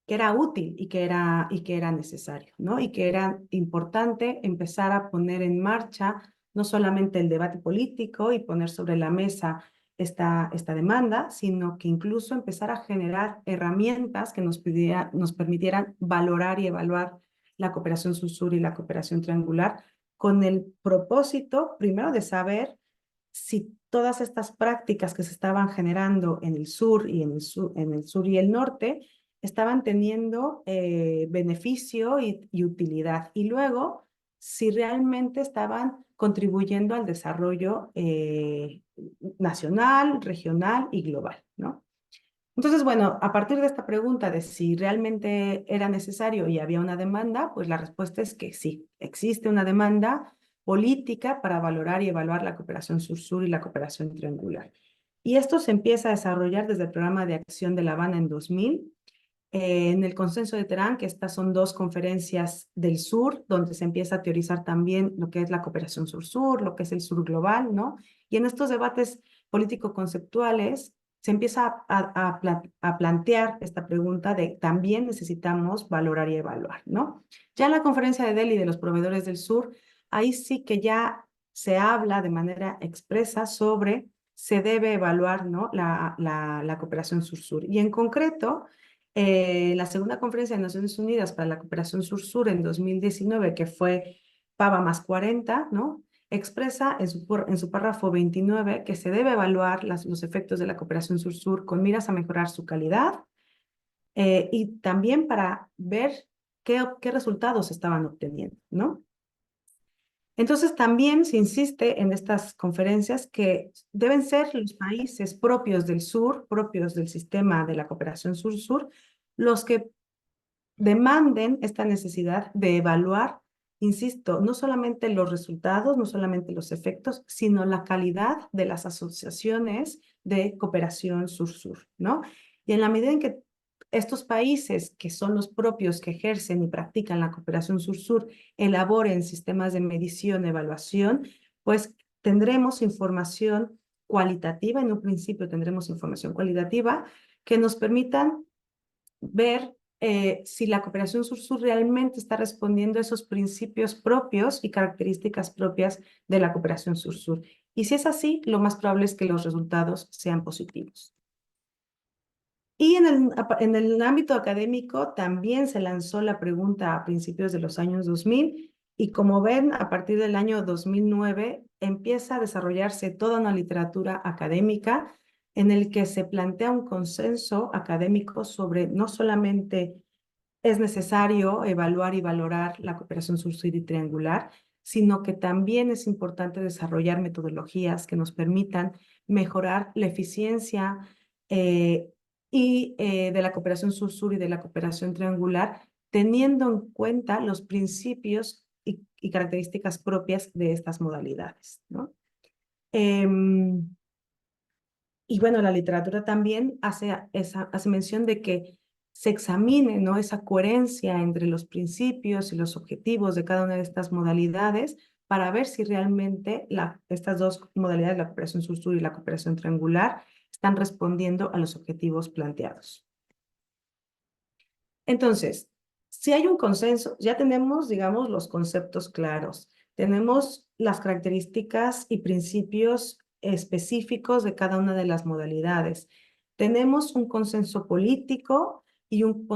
era útil y que era necesario, ¿no? Y que era importante empezar a poner en marcha no solamente el debate político y poner sobre la mesa esta demanda, sino que incluso empezar a generar herramientas que nos permitieran valorar y evaluar la cooperación sur-sur y la cooperación triangular con el propósito, primero, de saber si todas estas prácticas que se estaban generando en el sur y en el sur y el norte estaban teniendo beneficio y utilidad. Y luego, si realmente estaban contribuyendo al desarrollo nacional, regional y global, ¿no? Entonces, bueno, a partir de esta pregunta de si realmente era necesario y había una demanda, pues la respuesta es que sí, existe una demanda política para valorar y evaluar la cooperación sur-sur y la cooperación triangular. Y esto se empieza a desarrollar desde el programa de acción de La Habana en 2000, en el consenso de Teherán, que estas son dos conferencias del sur, donde se empieza a teorizar también lo que es la cooperación sur-sur, lo que es el sur global, ¿no? Y en estos debates político-conceptuales se empieza a plantear esta pregunta de también necesitamos valorar y evaluar, ¿no? Ya en la conferencia de Delhi de los proveedores del sur, ahí sí que ya se habla de manera expresa sobre se debe evaluar, ¿no? la cooperación sur-sur. Y en concreto, la segunda conferencia de Naciones Unidas para la cooperación sur-sur en 2019, que fue PAVA más 40, ¿no? Expresa en su párrafo 29 que se debe evaluar los efectos de la cooperación sur-sur con miras a mejorar su calidad y también para ver qué resultados estaban obteniendo, ¿no? Entonces también se insiste en estas conferencias que deben ser los países propios del sur, propios del sistema de la cooperación sur-sur, los que demanden esta necesidad de evaluar, insisto, no solamente los resultados, no solamente los efectos, sino la calidad de las asociaciones de cooperación sur-sur, ¿no? Y en la medida en que estos países, que son los propios que ejercen y practican la cooperación sur-sur, elaboren sistemas de medición, evaluación, pues tendremos información cualitativa, en un principio tendremos información cualitativa que nos permitan ver si la cooperación sur-sur realmente está respondiendo a esos principios propios y características propias de la cooperación sur-sur. Y si es así, lo más probable es que los resultados sean positivos. Y en el ámbito académico también se lanzó la pregunta a principios de los años 2000 y como ven, a partir del año 2009 empieza a desarrollarse toda una literatura académica en el que se plantea un consenso académico sobre no solamente es necesario evaluar y valorar la cooperación sur-sur y triangular, sino que también es importante desarrollar metodologías que nos permitan mejorar la eficiencia eh, de la cooperación sur-sur y de la cooperación triangular, teniendo en cuenta los principios y características propias de estas modalidades, ¿no? Y bueno, la literatura también hace mención de que se examine, ¿no?, esa coherencia entre los principios y los objetivos de cada una de estas modalidades para ver si realmente estas dos modalidades, la cooperación sur-sur y la cooperación triangular, están respondiendo a los objetivos planteados. Entonces, si hay un consenso, ya tenemos, digamos, los conceptos claros, tenemos las características y principios específicos de cada una de las modalidades, tenemos un consenso político y un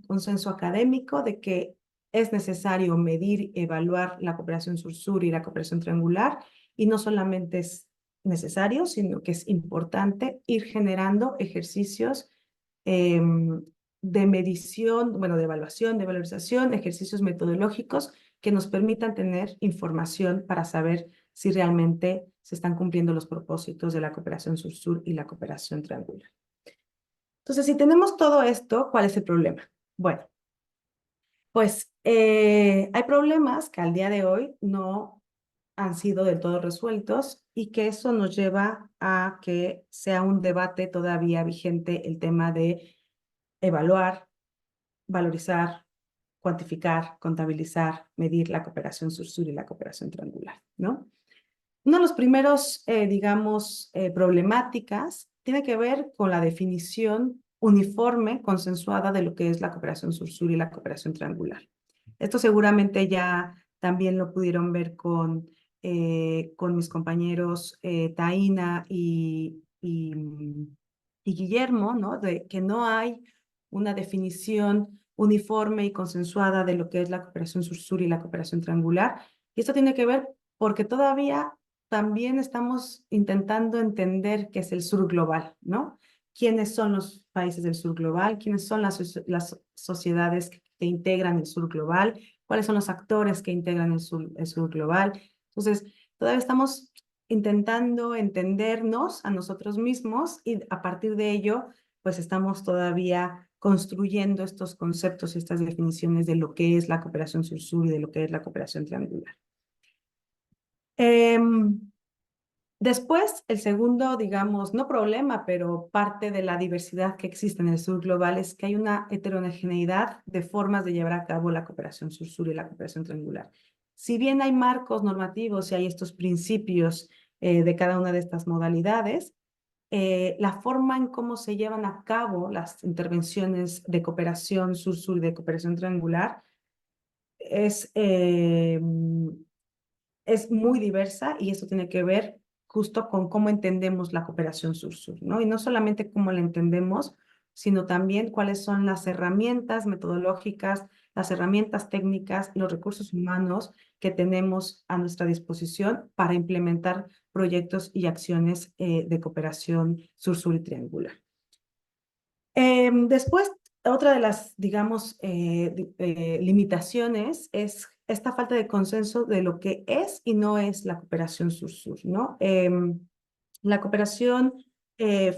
consenso académico de que es necesario medir, evaluar la cooperación sur-sur y la cooperación triangular, y no solamente es necesario, sino que es importante ir generando ejercicios de medición, bueno, de evaluación, de valorización, ejercicios metodológicos que nos permitan tener información para saber si realmente se están cumpliendo los propósitos de la cooperación sur-sur y la cooperación triangular. Entonces, si tenemos todo esto, ¿cuál es el problema? Bueno, pues hay problemas que al día de hoy no han sido del todo resueltos y que eso nos lleva a que sea un debate todavía vigente el tema de evaluar, valorizar, cuantificar, contabilizar, medir la cooperación sur-sur y la cooperación triangular, ¿no? Uno de los primeros, digamos, problemáticas tiene que ver con la definición uniforme, consensuada de lo que es la cooperación sur-sur y la cooperación triangular. Esto seguramente ya también lo pudieron ver con mis compañeros Taina y Guillermo, ¿no? De que no hay una definición uniforme y consensuada de lo que es la cooperación sur-sur y la cooperación triangular. Y esto tiene que ver porque todavía también estamos intentando entender qué es el sur global, ¿no? ¿Quiénes son los países del sur global? ¿Quiénes son las sociedades que integran el sur global? ¿Cuáles son los actores que integran el sur global? Entonces, todavía estamos intentando entendernos a nosotros mismos y a partir de ello, pues estamos todavía construyendo estos conceptos y estas definiciones de lo que es la cooperación sur-sur y de lo que es la cooperación triangular. Después, el segundo, digamos, no problema, pero parte de la diversidad que existe en el sur global es que hay una heterogeneidad de formas de llevar a cabo la cooperación sur-sur y la cooperación triangular. Si bien hay marcos normativos y hay estos principios de cada una de estas modalidades, la forma en cómo se llevan a cabo las intervenciones de cooperación sur-sur y de cooperación triangular es muy diversa y eso tiene que ver justo con cómo entendemos la cooperación sur-sur, ¿no? Y no solamente cómo la entendemos, sino también cuáles son las herramientas metodológicas, las herramientas técnicas, los recursos humanos que tenemos a nuestra disposición para implementar proyectos y acciones de cooperación sur-sur y triangular. Después, otra de las, digamos, limitaciones es esta falta de consenso de lo que es y no es la cooperación sur-sur, ¿no? La cooperación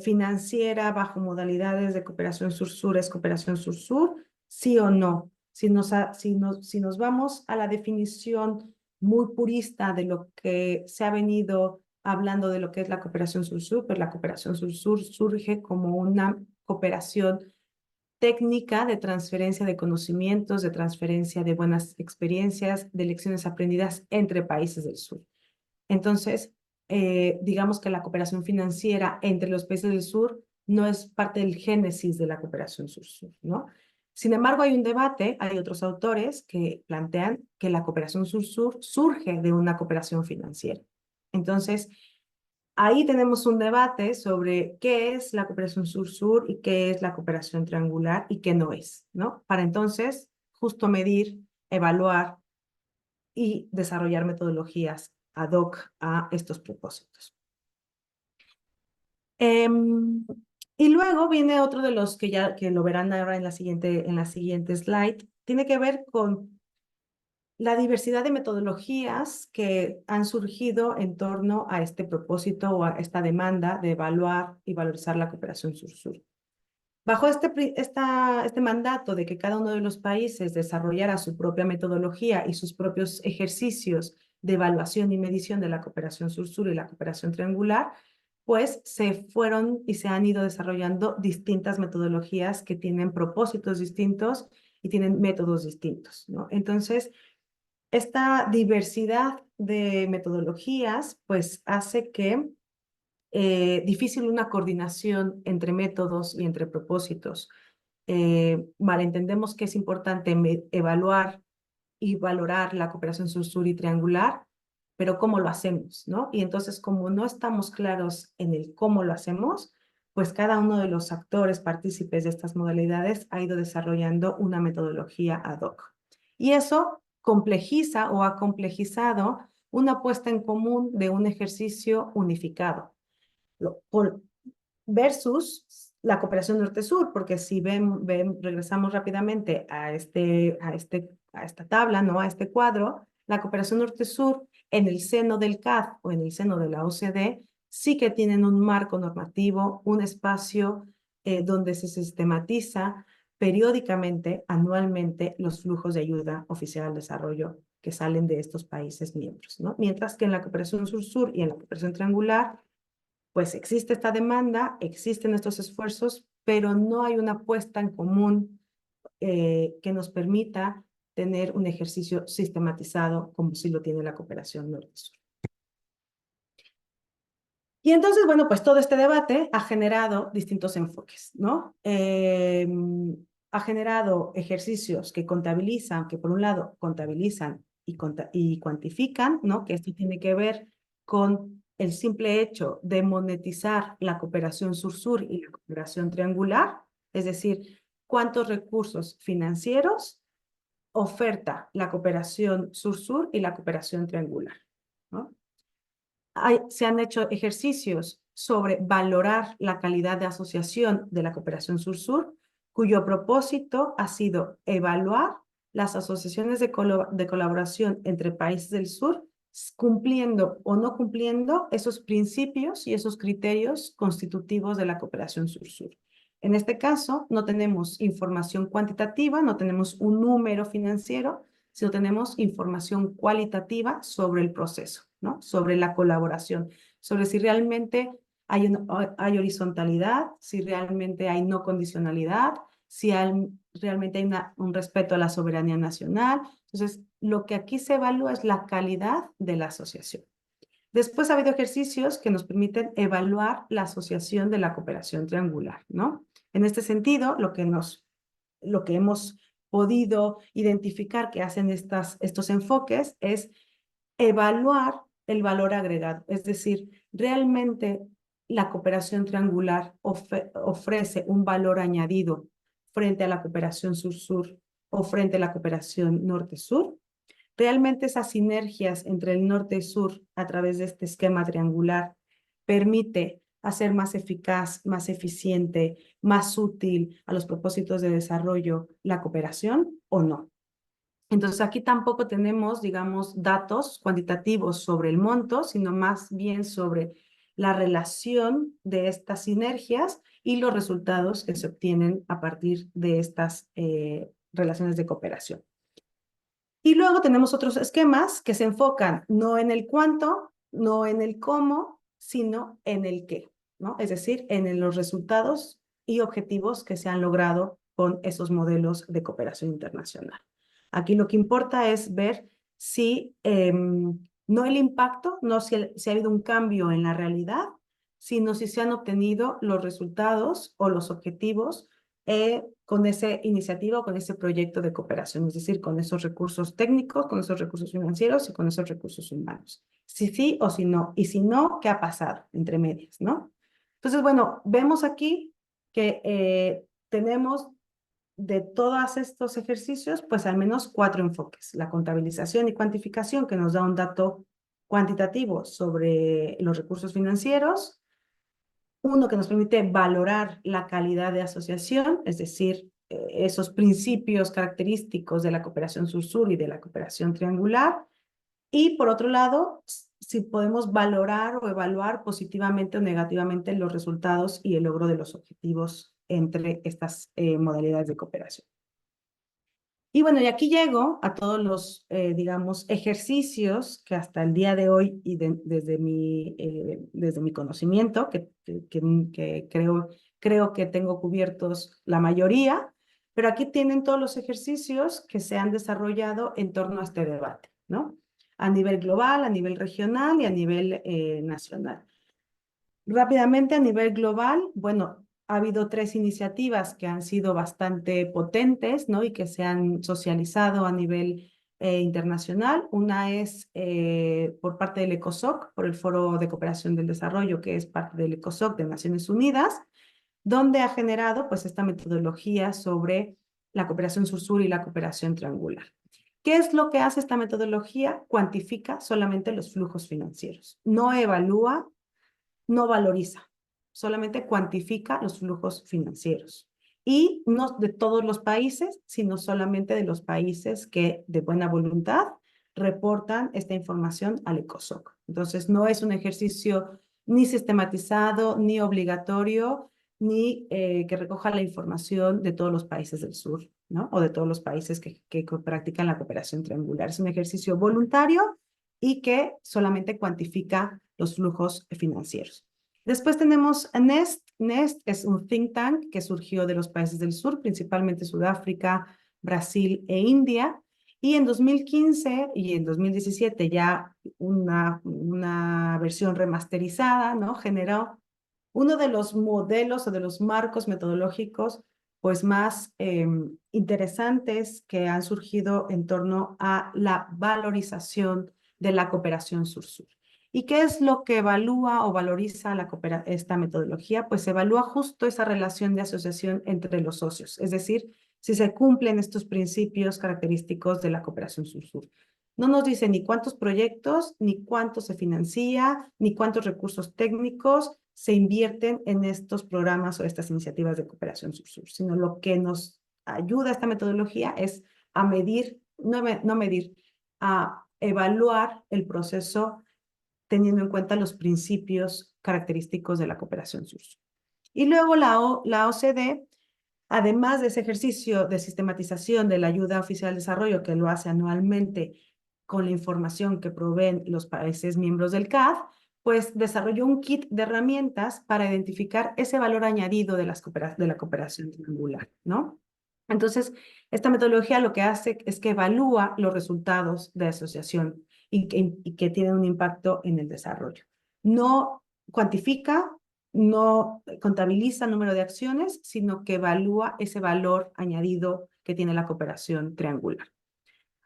financiera bajo modalidades de cooperación sur-sur es cooperación sur-sur, sí o no. Si nos vamos a la definición muy purista de lo que se ha venido hablando de lo que es la cooperación sur-sur, pues la cooperación sur-sur surge como una cooperación técnica de transferencia de conocimientos, de transferencia de buenas experiencias, de lecciones aprendidas entre países del sur. Entonces, digamos que la cooperación financiera entre los países del sur no es parte del génesis de la cooperación sur-sur, ¿no? Sin embargo, hay un debate, hay otros autores que plantean que la cooperación sur-sur surge de una cooperación financiera. Entonces, ahí tenemos un debate sobre qué es la cooperación sur-sur y qué es la cooperación triangular y qué no es, ¿no? Para entonces justo medir, evaluar y desarrollar metodologías ad hoc a estos propósitos. Y luego viene otro de los que ya que lo verán ahora en la siguiente slide, tiene que ver con la diversidad de metodologías que han surgido en torno a este propósito o a esta demanda de evaluar y valorizar la cooperación sur-sur. Bajo este mandato de que cada uno de los países desarrollara su propia metodología y sus propios ejercicios de evaluación y medición de la cooperación sur-sur y la cooperación triangular, pues se fueron y se han ido desarrollando distintas metodologías que tienen propósitos distintos y tienen métodos distintos, ¿no? Entonces, esta diversidad de metodologías, pues hace que difícil una coordinación entre métodos y entre propósitos. Malentendemos que es importante evaluar y valorar la cooperación sur-sur y triangular, pero ¿cómo lo hacemos, no? Y entonces, como no estamos claros en el cómo lo hacemos, pues cada uno de los actores partícipes de estas modalidades ha ido desarrollando una metodología ad hoc. Y eso complejiza o ha complejizado una puesta en común de un ejercicio unificado versus la cooperación norte-sur, porque si regresamos rápidamente a esta tabla, ¿no? A este cuadro, la cooperación norte-sur en el seno del CAD o en el seno de la OCDE sí que tienen un marco normativo, un espacio donde se sistematiza periódicamente, anualmente, los flujos de ayuda oficial al desarrollo que salen de estos países miembros, ¿no? Mientras que en la cooperación sur-sur y en la cooperación triangular, pues existe esta demanda, existen estos esfuerzos, pero no hay una puesta en común que nos permita tener un ejercicio sistematizado como sí lo tiene la cooperación norte-sur. Y entonces, bueno, pues todo este debate ha generado distintos enfoques, ¿no? Ha generado ejercicios que contabilizan, que por un lado contabilizan y cuantifican, ¿no? Que esto tiene que ver con el simple hecho de monetizar la cooperación sur-sur y la cooperación triangular, es decir, cuántos recursos financieros oferta la cooperación sur-sur y la cooperación triangular, ¿no? Se han hecho ejercicios sobre valorar la calidad de asociación de la cooperación sur-sur, cuyo propósito ha sido evaluar las asociaciones de colaboración entre países del sur, cumpliendo o no cumpliendo esos principios y esos criterios constitutivos de la cooperación sur-sur. En este caso, no tenemos información cuantitativa, no tenemos un número financiero, sino tenemos información cualitativa sobre el proceso, ¿no? Sobre la colaboración, sobre si realmente hay horizontalidad, si realmente hay no condicionalidad, si realmente hay un respeto a la soberanía nacional. Entonces, lo que aquí se evalúa es la calidad de la asociación. Después ha habido ejercicios que nos permiten evaluar la asociación de la cooperación triangular, ¿no? En este sentido, lo que hemos podido identificar que hacen estos enfoques es evaluar el valor agregado, es decir, realmente la cooperación triangular ofrece un valor añadido frente a la cooperación sur-sur o frente a la cooperación norte-sur. Realmente esas sinergias entre el norte y sur a través de este esquema triangular permite hacer más eficaz, más eficiente, más útil a los propósitos de desarrollo la cooperación o no. Entonces aquí tampoco tenemos, digamos, datos cuantitativos sobre el monto, sino más bien sobre la relación de estas sinergias y los resultados que se obtienen a partir de estas relaciones de cooperación. Y luego tenemos otros esquemas que se enfocan no en el cuánto, no en el cómo, sino en el qué, ¿no? Es decir, en los resultados y objetivos que se han logrado con esos modelos de cooperación internacional. Aquí lo que importa es ver si, no el impacto, no si ha habido un cambio en la realidad, sino si se han obtenido los resultados o los objetivos con esa iniciativa o con ese proyecto de cooperación, es decir, con esos recursos técnicos, con esos recursos financieros y con esos recursos humanos. Si sí o si no, y si no, ¿qué ha pasado entre medias, no? Entonces, bueno, vemos aquí que tenemos de todos estos ejercicios, pues al menos 4 enfoques. La contabilización y cuantificación, que nos da un dato cuantitativo sobre los recursos financieros. Uno que nos permite valorar la calidad de asociación, es decir, esos principios característicos de la cooperación sur-sur y de la cooperación triangular. Y por otro lado, si podemos valorar o evaluar positivamente o negativamente los resultados y el logro de los objetivos entre estas modalidades de cooperación. Y bueno, y aquí llego a todos los, digamos, ejercicios que hasta el día de hoy y desde mi conocimiento, que creo que tengo cubiertos la mayoría, pero aquí tienen todos los ejercicios que se han desarrollado en torno a este debate, ¿no? A nivel global, a nivel regional y a nivel nacional. Rápidamente, a nivel global, bueno, ha habido 3 iniciativas que han sido bastante potentes, ¿no? Y que se han socializado a nivel internacional. Una es por parte del ECOSOC, por el Foro de Cooperación del Desarrollo, que es parte del ECOSOC de Naciones Unidas, donde ha generado pues esta metodología sobre la cooperación sur-sur y la cooperación triangular. ¿Qué es lo que hace esta metodología? Cuantifica solamente los flujos financieros. No evalúa, no valoriza, solamente cuantifica los flujos financieros. Y no de todos los países, sino solamente de los países que de buena voluntad reportan esta información al ECOSOC. Entonces, no es un ejercicio ni sistematizado, ni obligatorio, ni que recoja la información de todos los países del sur, ¿no? O de todos los países que practican la cooperación triangular. Es un ejercicio voluntario y que solamente cuantifica los flujos financieros. Después tenemos NEST. NEST es un think tank que surgió de los países del sur, principalmente Sudáfrica, Brasil e India. Y en 2015 y en 2017 ya una versión remasterizada, ¿no? Generó uno de los modelos o de los marcos metodológicos pues más interesantes que han surgido en torno a la valorización de la cooperación sur-sur. ¿Y qué es lo que evalúa o valoriza esta metodología? Pues evalúa justo esa relación de asociación entre los socios, es decir, si se cumplen estos principios característicos de la cooperación sur-sur. No nos dice ni cuántos proyectos, ni cuánto se financia, ni cuántos recursos técnicos se invierten en estos programas o estas iniciativas de cooperación sur-sur, sino lo que nos ayuda esta metodología es a medir, no medir, a evaluar el proceso teniendo en cuenta los principios característicos de la cooperación sur-sur. Y luego la OCDE, además de ese ejercicio de sistematización de la ayuda oficial al desarrollo que lo hace anualmente con la información que proveen los países miembros del CAD, pues desarrolló un kit de herramientas para identificar ese valor añadido de la cooperación triangular, ¿no? Entonces, esta metodología lo que hace es que evalúa los resultados de asociación y que tienen un impacto en el desarrollo. No cuantifica, no contabiliza el número de acciones, sino que evalúa ese valor añadido que tiene la cooperación triangular.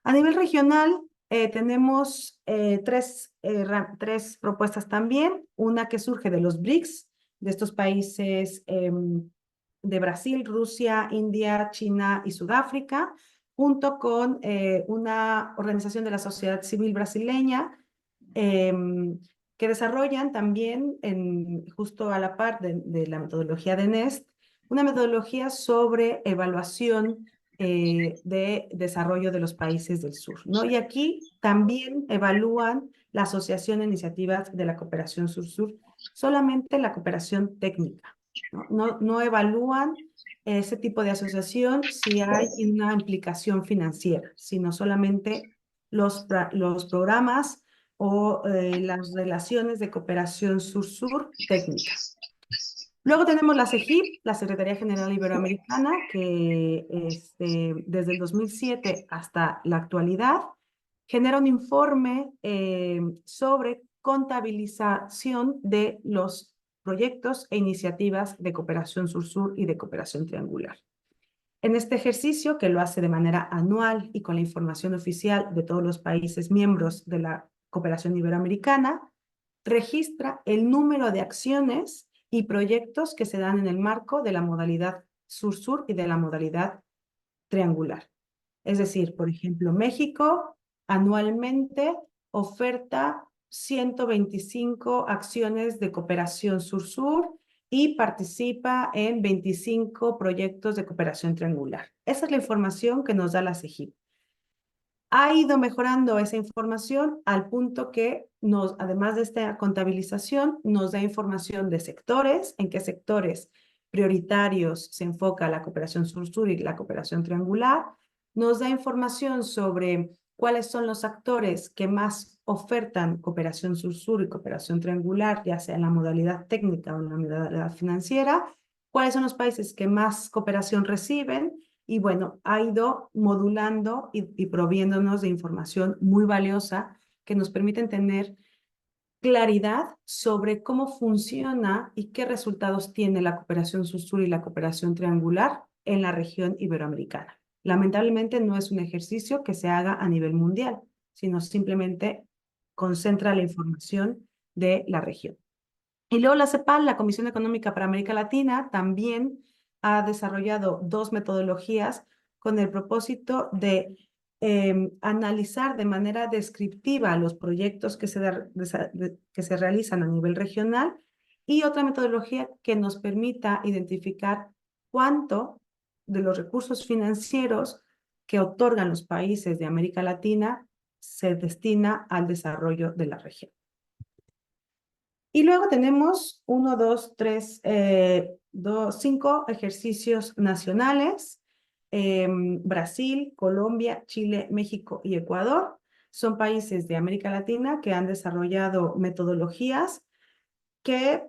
A nivel regional, tenemos tres propuestas también. Una que surge de los BRICS, de estos países de Brasil, Rusia, India, China y Sudáfrica, junto con una organización de la sociedad civil brasileña que desarrollan también, justo a la par de la metodología de NEST, una metodología sobre evaluación de desarrollo de los países del sur, ¿no? Y aquí también evalúan la asociación de iniciativas de la cooperación sur-sur, solamente la cooperación técnica, ¿no? No evalúan ese tipo de asociación si hay una implicación financiera, sino solamente los programas o las relaciones de cooperación sur-sur técnica. Luego tenemos la CEGIP, la Secretaría General Iberoamericana, que desde el 2007 hasta la actualidad genera un informe sobre contabilización de los proyectos e iniciativas de cooperación sur-sur y de cooperación triangular. En este ejercicio, que lo hace de manera anual y con la información oficial de todos los países miembros de la cooperación iberoamericana, registra el número de acciones y proyectos que se dan en el marco de la modalidad sur-sur y de la modalidad triangular. Es decir, por ejemplo, México anualmente oferta 125 acciones de cooperación sur-sur y participa en 25 proyectos de cooperación triangular. Esa es la información que nos da la CEGIP. Ha ido mejorando esa información al punto que además de esta contabilización, nos da información de sectores, en qué sectores prioritarios se enfoca la cooperación sur-sur y la cooperación triangular. Nos da información sobre cuáles son los actores que más ofertan cooperación sur-sur y cooperación triangular, ya sea en la modalidad técnica o en la modalidad financiera, cuáles son los países que más cooperación reciben, y bueno, ha ido modulando y proviéndonos de información muy valiosa que nos permiten tener claridad sobre cómo funciona y qué resultados tiene la cooperación sur-sur y la cooperación triangular en la región iberoamericana. Lamentablemente no es un ejercicio que se haga a nivel mundial, sino simplemente concentra la información de la región. Y luego la CEPAL, la Comisión Económica para América Latina, también ha desarrollado 2 metodologías con el propósito de analizar de manera descriptiva los proyectos que se realizan a nivel regional, y otra metodología que nos permita identificar cuánto de los recursos financieros que otorgan los países de América Latina se destina al desarrollo de la región. Y luego tenemos 1, 2, 3, 5 ejercicios nacionales. Brasil, Colombia, Chile, México y Ecuador son países de América Latina que han desarrollado metodologías que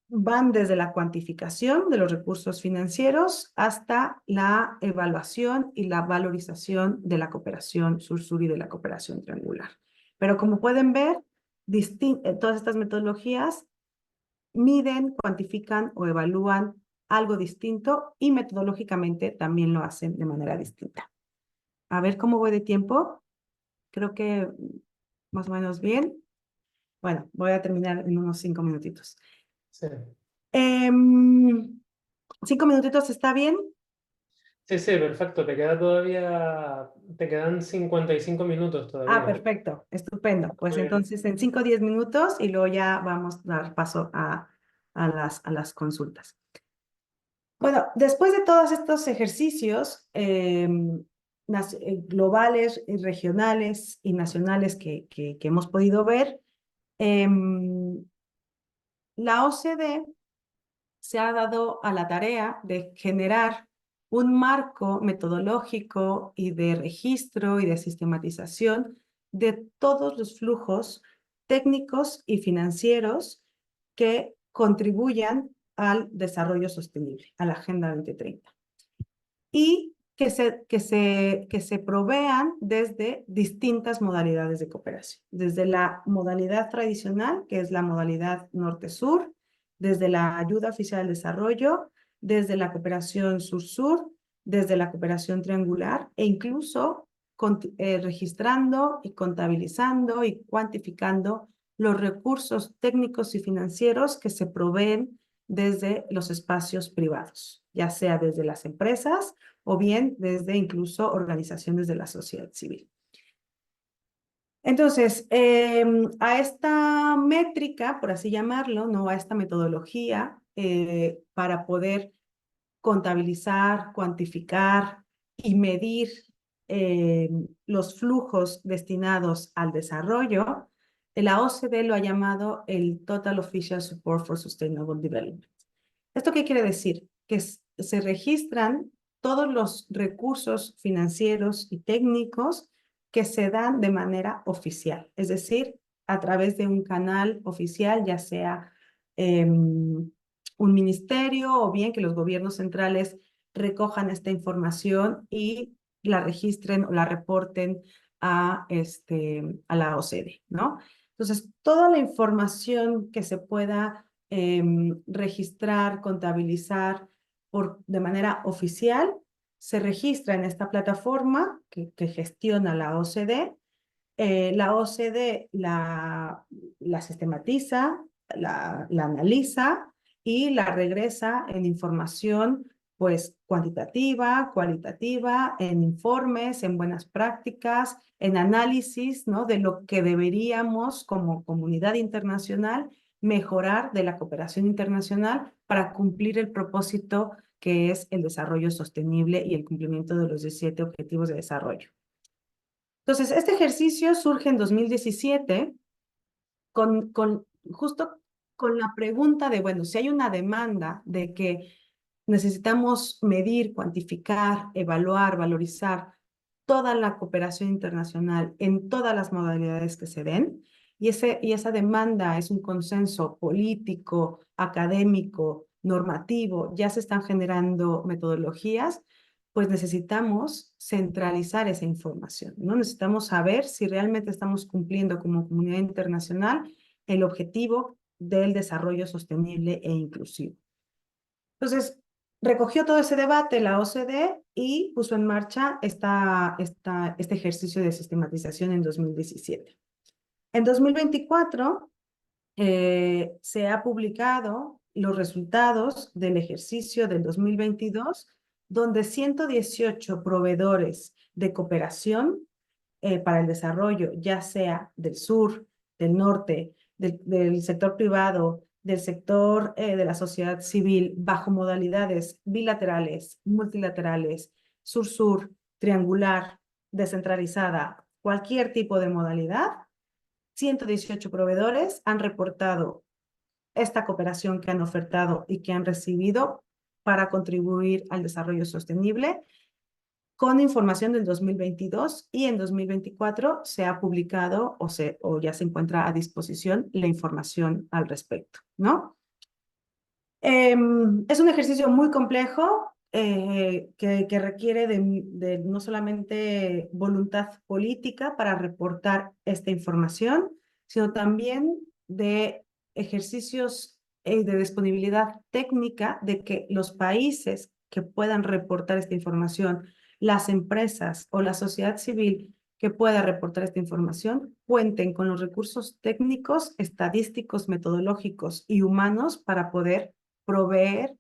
van desde la cuantificación de los recursos financieros hasta la evaluación y la valorización de la cooperación sur-sur y de la cooperación triangular. Pero como pueden ver, todas estas metodologías miden, cuantifican o evalúan algo distinto y metodológicamente también lo hacen de manera distinta. A ver cómo voy de tiempo. Creo que más o menos bien. Bueno, voy a terminar en unos 5 minutitos. Sí. 5 minutitos, ¿está bien? Sí, sí, perfecto. Te quedan 55 minutos todavía. Perfecto, estupendo. Pues Muy bien. entonces en 5 o 10 minutos y luego ya vamos a dar paso a las consultas. Bueno, después de todos estos ejercicios globales, regionales y nacionales que hemos podido ver, la OCDE se ha dado a la tarea de generar un marco metodológico y de registro y de sistematización de todos los flujos técnicos y financieros que contribuyan al desarrollo sostenible, a la Agenda 2030. Y que se provean desde distintas modalidades de cooperación, desde la modalidad tradicional, que es la modalidad norte-sur, desde la ayuda oficial al desarrollo, desde la cooperación sur-sur, desde la cooperación triangular e incluso registrando y contabilizando y cuantificando los recursos técnicos y financieros que se proveen desde los espacios privados, ya sea desde las empresas o bien desde incluso organizaciones de la sociedad civil. Entonces, a esta métrica, por así llamarlo, ¿no? A esta metodología, para poder contabilizar, cuantificar y medir los flujos destinados al desarrollo, la OCDE lo ha llamado el Total Official Support for Sustainable Development. ¿Esto qué quiere decir? Que se registran todos los recursos financieros y técnicos que se dan de manera oficial, es decir, a través de un canal oficial, ya sea un ministerio o bien que los gobiernos centrales recojan esta información y la registren o la reporten a la OCDE, ¿no? Entonces, toda la información que se pueda registrar, contabilizar de manera oficial, se registra en esta plataforma que gestiona la OCDE. La OCDE la sistematiza, la analiza y la regresa en información pues cuantitativa, cualitativa, en informes, en buenas prácticas, en análisis, ¿no? De lo que deberíamos como comunidad internacional mejorar de la cooperación internacional para cumplir el propósito que es el desarrollo sostenible y el cumplimiento de los 17 Objetivos de Desarrollo. Entonces, este ejercicio surge en 2017 justo con la pregunta de, bueno, si hay una demanda de que necesitamos medir, cuantificar, evaluar, valorizar toda la cooperación internacional en todas las modalidades que se den, y esa demanda es un consenso político, académico, normativo, ya se están generando metodologías, pues necesitamos centralizar esa información, ¿no? Necesitamos saber si realmente estamos cumpliendo como comunidad internacional el objetivo del desarrollo sostenible e inclusivo. Entonces, recogió todo ese debate la OCDE y puso en marcha este ejercicio de sistematización en 2017. En 2024 se ha publicado los resultados del ejercicio del 2022, donde 118 proveedores de cooperación para el desarrollo, ya sea del sur, del norte, del sector privado, del sector de la sociedad civil, bajo modalidades bilaterales, multilaterales, sur-sur, triangular, descentralizada, cualquier tipo de modalidad, 118 proveedores han reportado esta cooperación que han ofertado y que han recibido para contribuir al desarrollo sostenible con información del 2022, y en 2024 se ha publicado o ya se encuentra a disposición la información al respecto, ¿no? Es un ejercicio muy complejo que requiere de no solamente voluntad política para reportar esta información, sino también de ejercicios de disponibilidad técnica de que los países que puedan reportar esta información, las empresas o la sociedad civil que pueda reportar esta información, cuenten con los recursos técnicos, estadísticos, metodológicos y humanos para poder proveer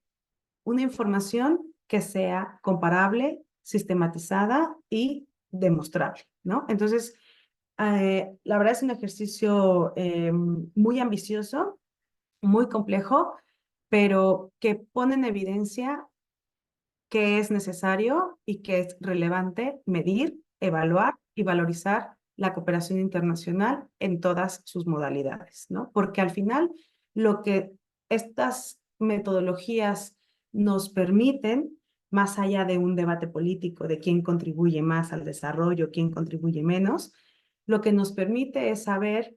una información que sea comparable, sistematizada y demostrable, ¿no? Entonces, la verdad es un ejercicio muy ambicioso, muy complejo, pero que pone en evidencia que es necesario y que es relevante medir, evaluar y valorizar la cooperación internacional en todas sus modalidades, ¿no? Porque al final lo que estas metodologías nos permiten, más allá de un debate político de quién contribuye más al desarrollo, quién contribuye menos, lo que nos permite es saber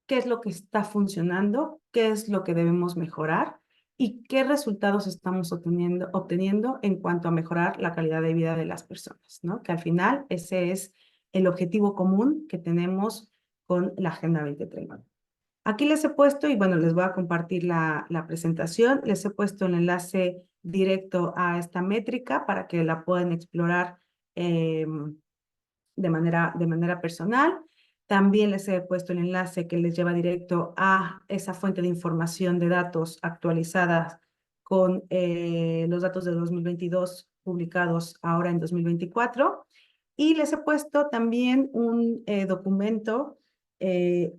qué es lo que está funcionando, qué es lo que debemos mejorar y qué resultados estamos obteniendo en cuanto a mejorar la calidad de vida de las personas, ¿no? Que al final ese es el objetivo común que tenemos con la Agenda 2030. Aquí les he puesto, y bueno, les voy a compartir la presentación, les he puesto el enlace directo a esta métrica para que la puedan explorar de manera personal. También les he puesto el enlace que les lleva directo a esa fuente de información de datos actualizadas con los datos de 2022 publicados ahora en 2024. Y les he puesto también un documento que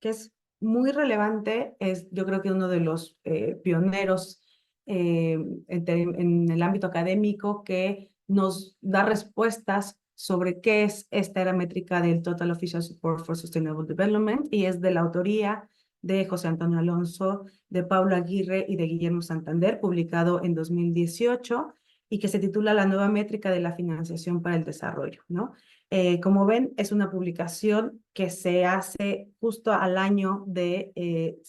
es muy relevante, es yo creo que uno de los pioneros en el ámbito académico que nos da respuestas sobre qué es esta era métrica del Total Official Support for Sustainable Development, y es de la autoría de José Antonio Alonso, de Paula Aguirre y de Guillermo Santander, publicado en 2018 y que se titula La nueva métrica de la financiación para el desarrollo, ¿no? Como ven, es una publicación que se hace justo al año de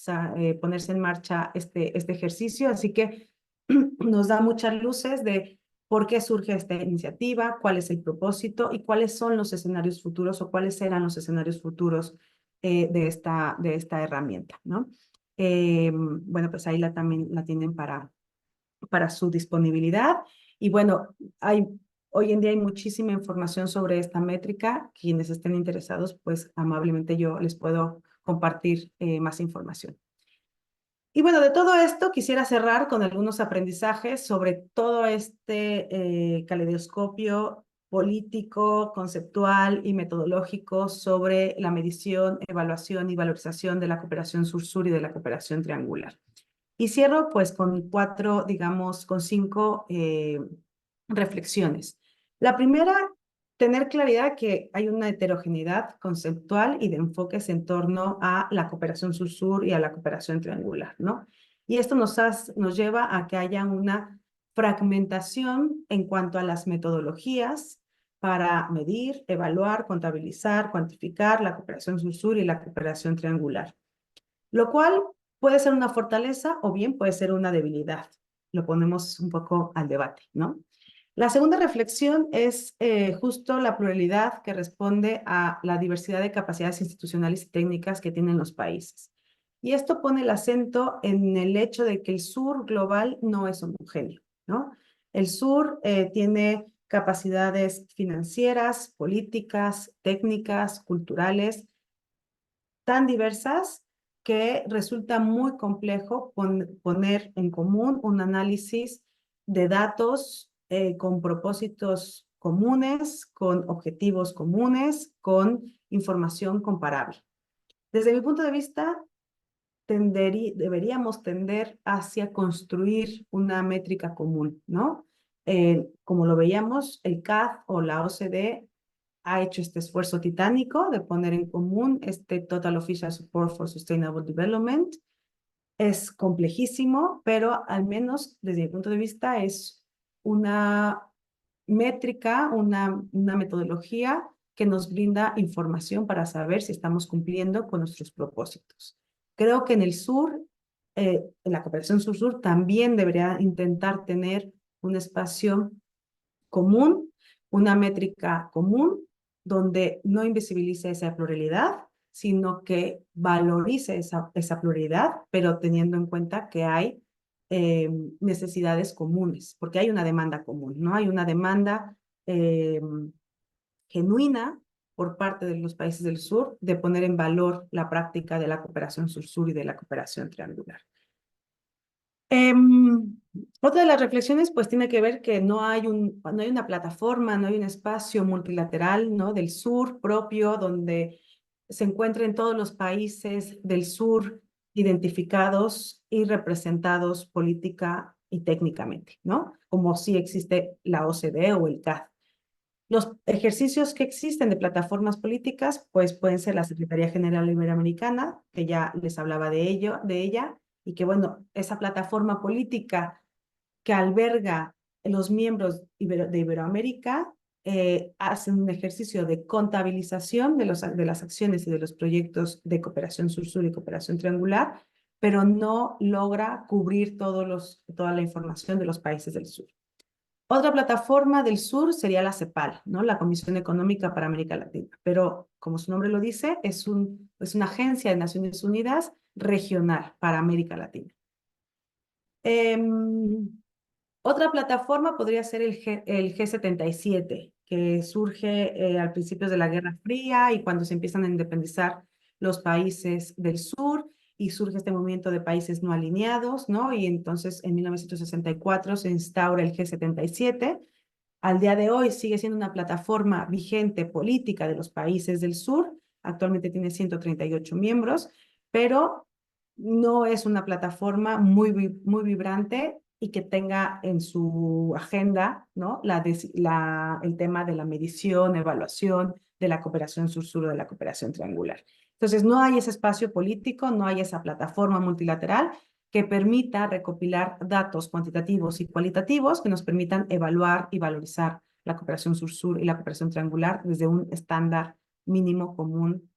ponerse en marcha este ejercicio, así que nos da muchas luces de por qué surge esta iniciativa, cuál es el propósito y cuáles son los escenarios futuros o cuáles serán los escenarios futuros de esta herramienta, ¿no? Bueno, pues ahí también la tienen para su disponibilidad. Y bueno, hoy en día hay muchísima información sobre esta métrica. Quienes estén interesados, pues amablemente yo les puedo compartir más información. Y bueno, de todo esto quisiera cerrar con algunos aprendizajes sobre todo este caleidoscopio político, conceptual y metodológico sobre la medición, evaluación y valorización de la cooperación sur-sur y de la cooperación triangular. Y cierro pues con digamos, con 5 reflexiones. La primera, tener claridad que hay una heterogeneidad conceptual y de enfoques en torno a la cooperación sur-sur y a la cooperación triangular, ¿no? Y esto nos lleva a que haya una fragmentación en cuanto a las metodologías para medir, evaluar, contabilizar, cuantificar la cooperación sur-sur y la cooperación triangular, lo cual puede ser una fortaleza o bien puede ser una debilidad. Lo ponemos un poco al debate, ¿no? La segunda reflexión es justo la pluralidad que responde a la diversidad de capacidades institucionales y técnicas que tienen los países. Y esto pone el acento en el hecho de que el sur global no es homogéneo, ¿no? El sur tiene capacidades financieras, políticas, técnicas, culturales, tan diversas que resulta muy complejo poner en común un análisis de datos con propósitos comunes, con objetivos comunes, con información comparable. Desde mi punto de vista, deberíamos tender hacia construir una métrica común, ¿no? Como lo veíamos, el CAD o la OCDE ha hecho este esfuerzo titánico de poner en común este Total Official Support for Sustainable Development. Es complejísimo, pero al menos desde mi punto de vista es una métrica, una metodología que nos brinda información para saber si estamos cumpliendo con nuestros propósitos. Creo que en el sur, en la cooperación sur-sur, también debería intentar tener un espacio común, una métrica común, donde no invisibilice esa pluralidad, sino que valorice esa pluralidad, pero teniendo en cuenta que hay necesidades comunes, porque hay una demanda común, ¿no? Hay una demanda genuina por parte de los países del sur de poner en valor la práctica de la cooperación sur-sur y de la cooperación triangular. Otra de las reflexiones pues tiene que ver que no hay una plataforma, no hay un espacio multilateral, ¿no? Del sur propio donde se encuentren todos los países del sur identificados y representados política y técnicamente, ¿no? Como sí existe la OCDE o el CAD. Los ejercicios que existen de plataformas políticas, pues pueden ser la Secretaría General Iberoamericana, que ya les hablaba de ella, y que bueno, esa plataforma política que alberga los miembros de Iberoamérica hacen un ejercicio de contabilización de las acciones y de los proyectos de cooperación sur-sur y cooperación triangular, pero no logra cubrir toda la información de los países del sur. Otra plataforma del sur sería la CEPAL, ¿no? La Comisión Económica para América Latina, pero como su nombre lo dice, es una agencia de Naciones Unidas regional para América Latina. Otra plataforma podría ser el G77, que surge al principio de la Guerra Fría y cuando se empiezan a independizar los países del sur y surge este movimiento de países no alineados, ¿no? Y entonces en 1964 se instaura el G77. Al día de hoy sigue siendo una plataforma vigente política de los países del sur. Actualmente tiene 138 miembros, pero no es una plataforma muy vibrante y que tenga en su agenda, ¿no? El tema de la medición, evaluación de la cooperación sur-sur o de la cooperación triangular. Entonces, no hay ese espacio político, no hay esa plataforma multilateral que permita recopilar datos cuantitativos y cualitativos que nos permitan evaluar y valorizar la cooperación sur-sur y la cooperación triangular desde un estándar mínimo común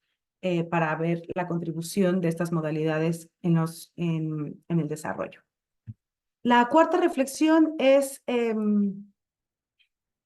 para ver la contribución de estas modalidades en el desarrollo. La cuarta reflexión es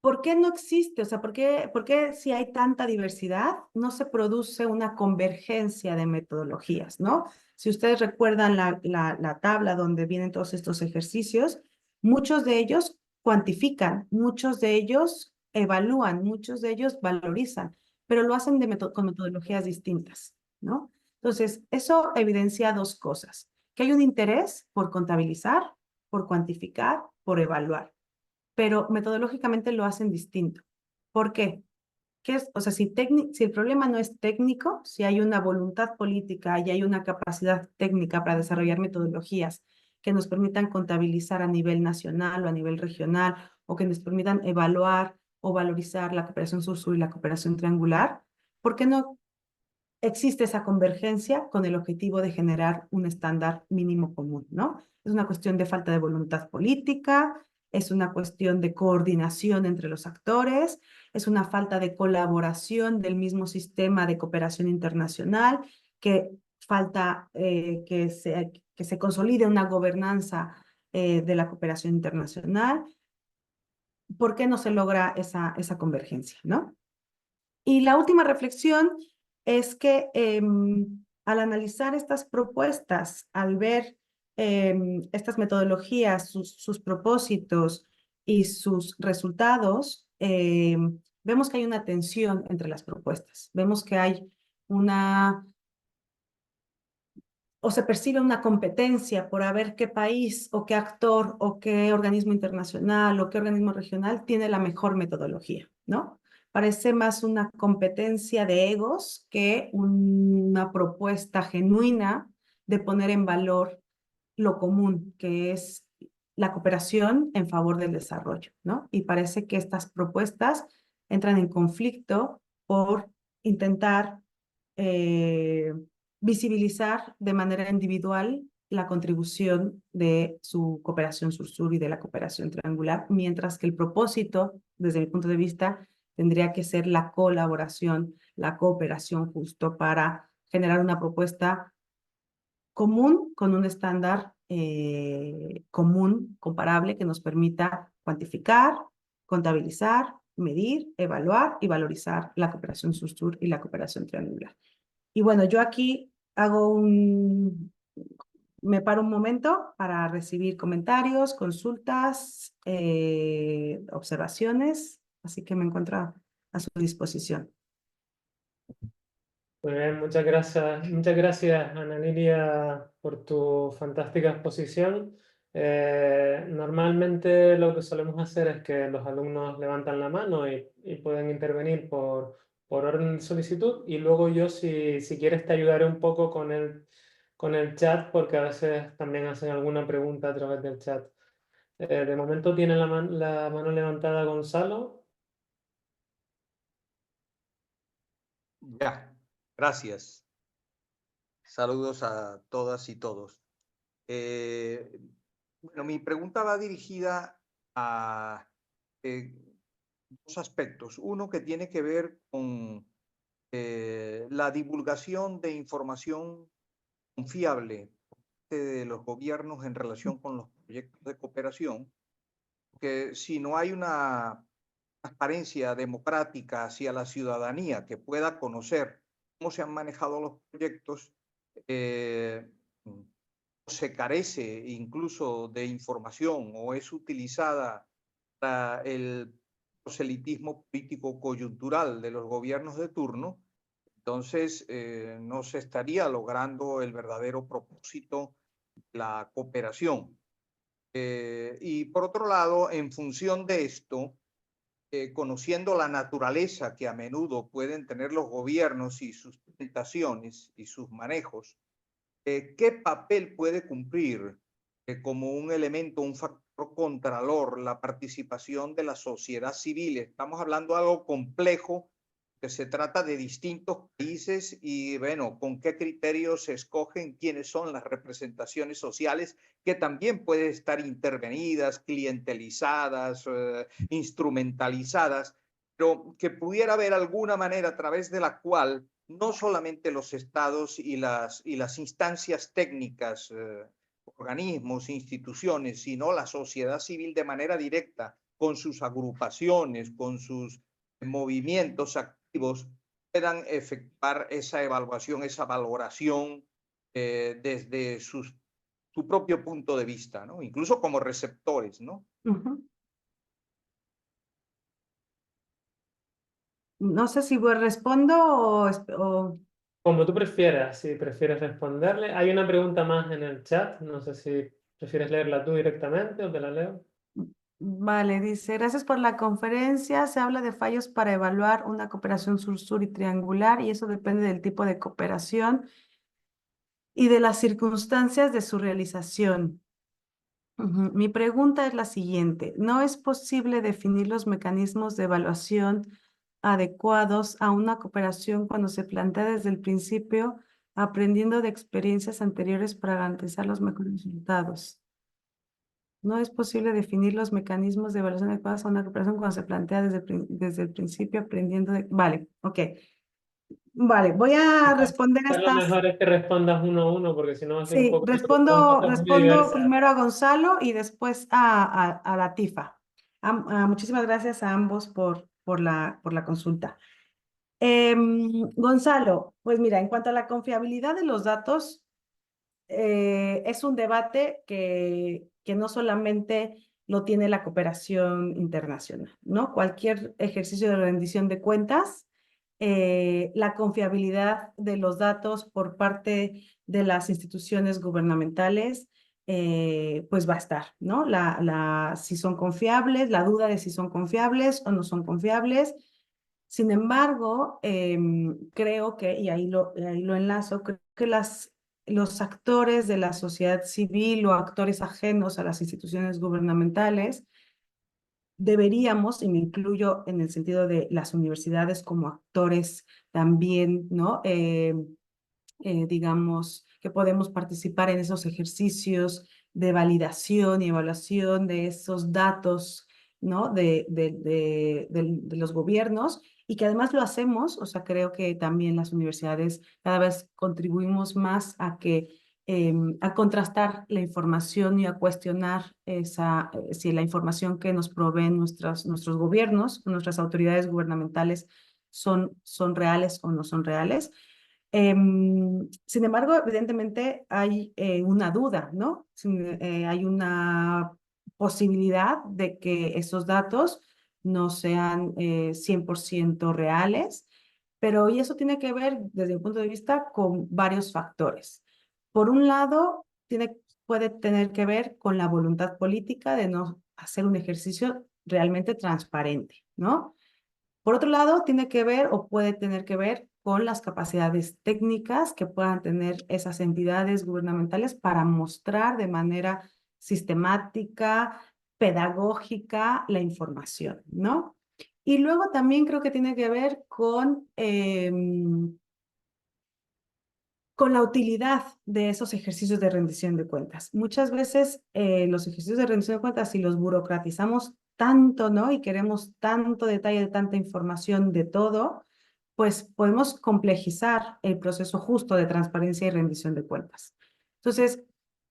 ¿Por qué no existe? O sea, por qué si hay tanta diversidad no se produce una convergencia de metodologías, ¿no? Si ustedes recuerdan la tabla donde vienen todos estos ejercicios, muchos de ellos cuantifican, muchos de ellos evalúan, muchos de ellos valorizan, pero lo hacen con metodologías distintas, ¿no? Entonces, eso evidencia dos cosas, que hay un interés por contabilizar, por cuantificar, por evaluar, pero metodológicamente lo hacen distinto. ¿Por qué? O sea, si el problema no es técnico, si hay una voluntad política y hay una capacidad técnica para desarrollar metodologías que nos permitan contabilizar a nivel nacional o a nivel regional, o que nos permitan evaluar o valorizar la cooperación sur-sur y la cooperación triangular, ¿por qué no existe esa convergencia con el objetivo de generar un estándar mínimo común, ¿no? Es una cuestión de falta de voluntad política, es una cuestión de coordinación entre los actores, es una falta de colaboración del mismo sistema de cooperación internacional, que falta que se consolide una gobernanza de la cooperación internacional. ¿Por qué no se logra esa convergencia, no? Y la última reflexión es que al analizar estas propuestas, al ver estas metodologías, sus propósitos y sus resultados, vemos que hay una tensión entre las propuestas. Vemos que hay una, o se percibe una competencia por a ver qué país o qué actor o qué organismo internacional o qué organismo regional tiene la mejor metodología, ¿no? Parece más una competencia de egos que una propuesta genuina de poner en valor lo común, que es la cooperación en favor del desarrollo, ¿no? Y parece que estas propuestas entran en conflicto por intentar eh, visibilizar de manera individual la contribución de su cooperación sur-sur y de la cooperación triangular, mientras que el propósito, desde mi punto de vista, tendría que ser la colaboración, la cooperación justo para generar una propuesta común con un estándar común, comparable, que nos permita cuantificar, contabilizar, medir, evaluar y valorizar la cooperación sur-sur y la cooperación triangular. Y bueno, yo aquí me paro un momento para recibir comentarios, consultas, observaciones, así que me encuentro a su disposición. Muy bien, muchas gracias Ana Lilia por tu fantástica exposición. Normalmente lo que solemos hacer es que los alumnos levantan la mano y pueden intervenir por orden de solicitud, y luego yo, si quieres, te ayudaré un poco con el chat, porque a veces también hacen alguna pregunta a través del chat. De momento tiene la mano levantada Gonzalo. Ya, gracias. Saludos a todas y todos. Bueno, mi pregunta va dirigida a dos aspectos. Uno que tiene que ver con la divulgación de información confiable de los gobiernos en relación con los proyectos de cooperación, que si no hay una transparencia democrática hacia la ciudadanía que pueda conocer cómo se han manejado los proyectos, eh, se carece incluso de información o es utilizada para el proselitismo político coyuntural de los gobiernos de turno, entonces no se estaría logrando el verdadero propósito de la cooperación. Y por otro lado, en función de esto, conociendo la naturaleza que a menudo pueden tener los gobiernos y sus tentaciones y sus manejos, ¿qué papel puede cumplir como un elemento, un factor contralor, la participación de la sociedad civil? Estamos hablando de algo complejo, que se trata de distintos países y, bueno, con qué criterios se escogen quiénes son las representaciones sociales que también pueden estar intervenidas, clientelizadas, instrumentalizadas, pero que pudiera haber alguna manera a través de la cual no solamente los estados y las instancias técnicas organismos, instituciones, sino la sociedad civil de manera directa, con sus agrupaciones, con sus movimientos activos, puedan efectuar esa evaluación, esa valoración desde su propio punto de vista, ¿no? Incluso como receptores, ¿no? No sé si respondo o... Como tú prefieras, si prefieres responderle. Hay una pregunta más en el chat, no sé si prefieres leerla tú directamente o te la leo. Vale, dice, gracias por la conferencia. Se habla de fallos para evaluar una cooperación sur-sur y triangular y eso depende del tipo de cooperación y de las circunstancias de su realización. Mi pregunta es la siguiente. ¿No es posible definir los mecanismos de evaluación adecuados a una cooperación cuando se plantea desde el principio, aprendiendo de experiencias anteriores para garantizar los mejores resultados? No es posible definir los mecanismos de evaluación adecuados a una cooperación cuando se plantea desde el principio aprendiendo de... Vale, ok. Vale, voy a responder Quizás lo estas... mejor es que respondas uno a uno, porque si no va a ser un Sí, poco, son respondo, cosas muy respondo diversas. primero a Gonzalo y después a Latifa. Muchísimas gracias a ambos por la consulta. Gonzalo, pues mira, en cuanto a la confiabilidad de los datos, es un debate que no solamente lo tiene la cooperación internacional, ¿no? Cualquier ejercicio de rendición de cuentas, la confiabilidad de los datos por parte de las instituciones gubernamentales, pues va a estar, ¿no? Si son confiables, la duda de si son confiables o no son confiables. Sin embargo, creo que, y ahí lo enlazo, creo que los actores de la sociedad civil o actores ajenos a las instituciones gubernamentales deberíamos, y me incluyo en el sentido de las universidades como actores también, ¿no? Digamos, que podemos participar en esos ejercicios de validación y evaluación de esos datos, ¿no? De los gobiernos y que además lo hacemos, o sea, creo que también las universidades cada vez contribuimos más a contrastar la información y a cuestionar si la información que nos proveen nuestros gobiernos, nuestras autoridades gubernamentales son reales o no son reales. Sin embargo, evidentemente hay una duda, ¿no? Hay una posibilidad de que esos datos no sean 100% reales, pero y eso tiene que ver, desde mi punto de vista, con varios factores. Por un lado, puede tener que ver con la voluntad política de no hacer un ejercicio realmente transparente, ¿no? Por otro lado, tiene que ver o puede tener que ver con las capacidades técnicas que puedan tener esas entidades gubernamentales para mostrar de manera sistemática, pedagógica la información, ¿no? Y luego también creo que tiene que ver con la utilidad de esos ejercicios de rendición de cuentas. Muchas veces los ejercicios de rendición de cuentas, si los burocratizamos tanto, ¿no? Y queremos tanto detalle, tanta información de todo, pues podemos complejizar el proceso justo de transparencia y rendición de cuentas. Entonces,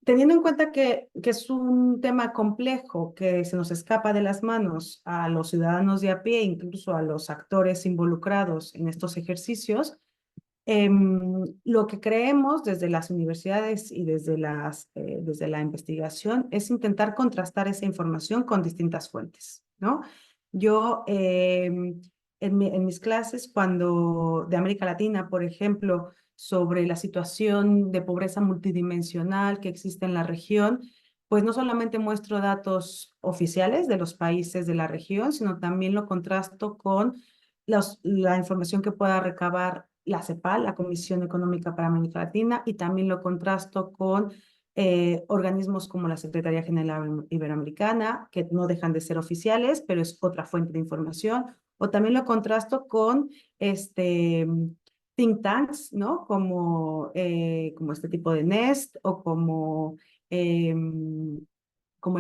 teniendo en cuenta que es un tema complejo que se nos escapa de las manos a los ciudadanos de a pie, incluso a los actores involucrados en estos ejercicios, lo que creemos desde las universidades y desde la investigación es intentar contrastar esa información con distintas fuentes, ¿no? Yo, en mis clases, cuando de América Latina, por ejemplo, sobre la situación de pobreza multidimensional que existe en la región, pues no solamente muestro datos oficiales de los países de la región, sino también lo contrasto con la información que pueda recabar la CEPAL, la Comisión Económica para América Latina, y también lo contrasto con organismos como la Secretaría General Iberoamericana, que no dejan de ser oficiales, pero es otra fuente de información, o también lo contrasto con think tanks, ¿no? Como este tipo de NEST o como el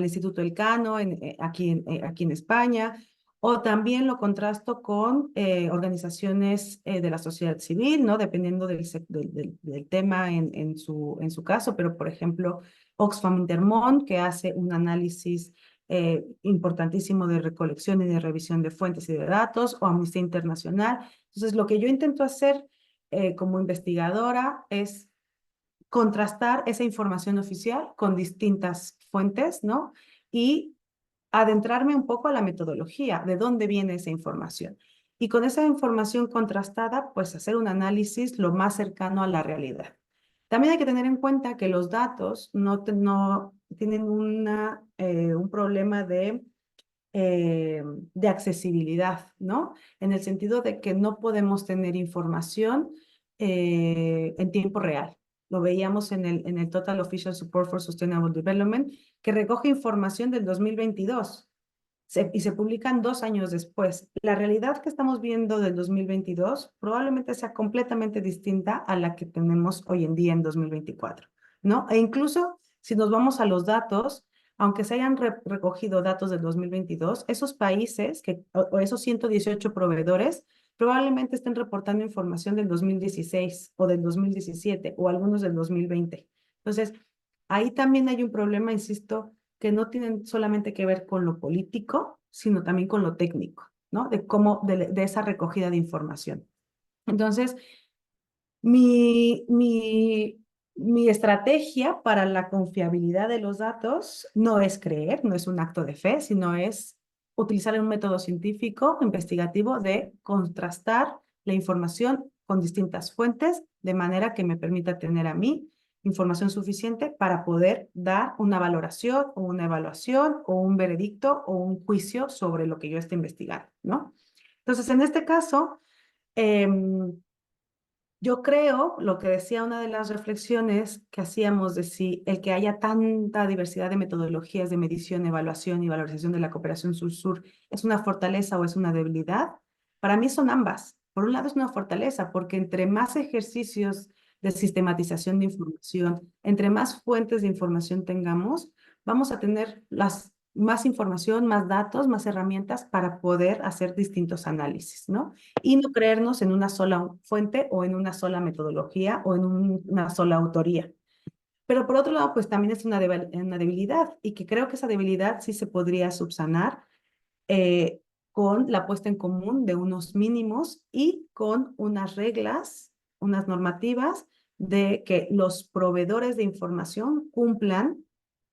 Instituto Elcano aquí en España, o también lo contrasto con organizaciones de la sociedad civil, ¿no? Dependiendo del tema en su caso, pero por ejemplo, Oxfam Intermón, que hace un análisis importantísimo de recolección y de revisión de fuentes y de datos, o Amnistía Internacional. Entonces, lo que yo intento hacer como investigadora es contrastar esa información oficial con distintas fuentes, ¿no? Y adentrarme un poco a la metodología, de dónde viene esa información. Y con esa información contrastada, pues hacer un análisis lo más cercano a la realidad. También hay que tener en cuenta que los datos no tienen un problema de accesibilidad, ¿no? En el sentido de que no podemos tener información en tiempo real. Lo veíamos en el Total Official Support for Sustainable Development, que recoge información del 2022 y se publican 2 años después. La realidad que estamos viendo del 2022 probablemente sea completamente distinta a la que tenemos hoy en día en 2024, ¿no? E incluso si nos vamos a los datos, aunque se hayan recogido datos del 2022, esos países o esos 118 proveedores probablemente estén reportando información del 2016 o del 2017 o algunos del 2020. Entonces, ahí también hay un problema, insisto, que no tienen solamente que ver con lo político, sino también con lo técnico, ¿no? De esa recogida de información. Entonces, mi estrategia para la confiabilidad de los datos no es creer, no es un acto de fe, sino es utilizar un método científico, investigativo, de contrastar la información con distintas fuentes, de manera que me permita tener a mí información suficiente para poder dar una valoración o una evaluación o un veredicto o un juicio sobre lo que yo esté investigando, ¿no? Entonces, en este caso, yo creo, lo que decía una de las reflexiones que hacíamos de si el que haya tanta diversidad de metodologías de medición, evaluación y valorización de la cooperación sur-sur es una fortaleza o es una debilidad, para mí son ambas. Por un lado es una fortaleza porque entre más ejercicios de sistematización de información, entre más fuentes de información tengamos, vamos a tener más información, más datos, más herramientas para poder hacer distintos análisis, ¿no? Y no creernos en una sola fuente o en una sola metodología o en una sola autoría. Pero por otro lado, pues también es una debilidad y que creo que esa debilidad sí se podría subsanar con la puesta en común de unos mínimos y con unas reglas, unas normativas de que los proveedores de información cumplan,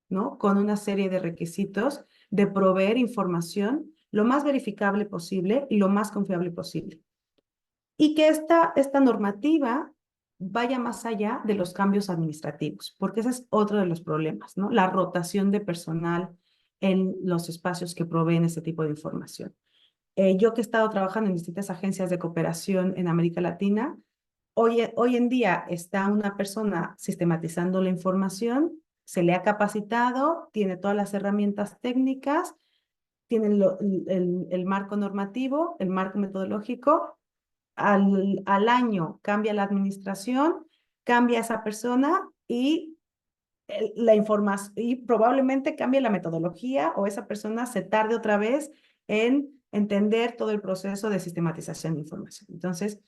¿no? Con una serie de requisitos de proveer información lo más verificable posible y lo más confiable posible. Y que esta normativa vaya más allá de los cambios administrativos, porque ese es otro de los problemas, ¿no? La rotación de personal en los espacios que proveen este tipo de información. Yo que he estado trabajando en distintas agencias de cooperación en América Latina, hoy en día está una persona sistematizando la información, se le ha capacitado, tiene todas las herramientas técnicas, tiene el marco normativo, el marco metodológico. Al año cambia la administración, cambia esa persona y la información, y probablemente cambie la metodología o esa persona se tarde otra vez en entender todo el proceso de sistematización de información. Entonces,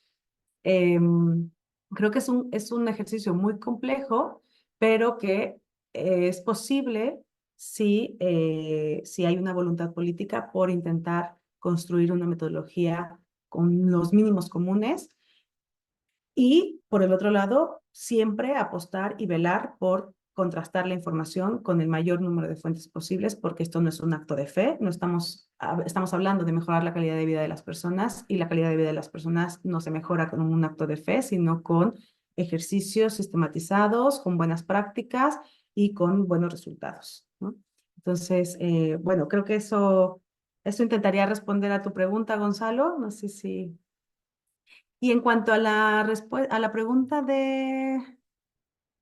creo que es un ejercicio muy complejo, pero que es posible si hay una voluntad política por intentar construir una metodología con los mínimos comunes y, por el otro lado, siempre apostar y velar por contrastar la información con el mayor número de fuentes posibles, porque esto no es un acto de fe, no estamos hablando de mejorar la calidad de vida de las personas, y la calidad de vida de las personas no se mejora con un acto de fe, sino con ejercicios sistematizados, con buenas prácticas y con buenos resultados, ¿no? Entonces, bueno, creo que eso intentaría responder a tu pregunta, Gonzalo. No sé si... Y en cuanto a la pregunta de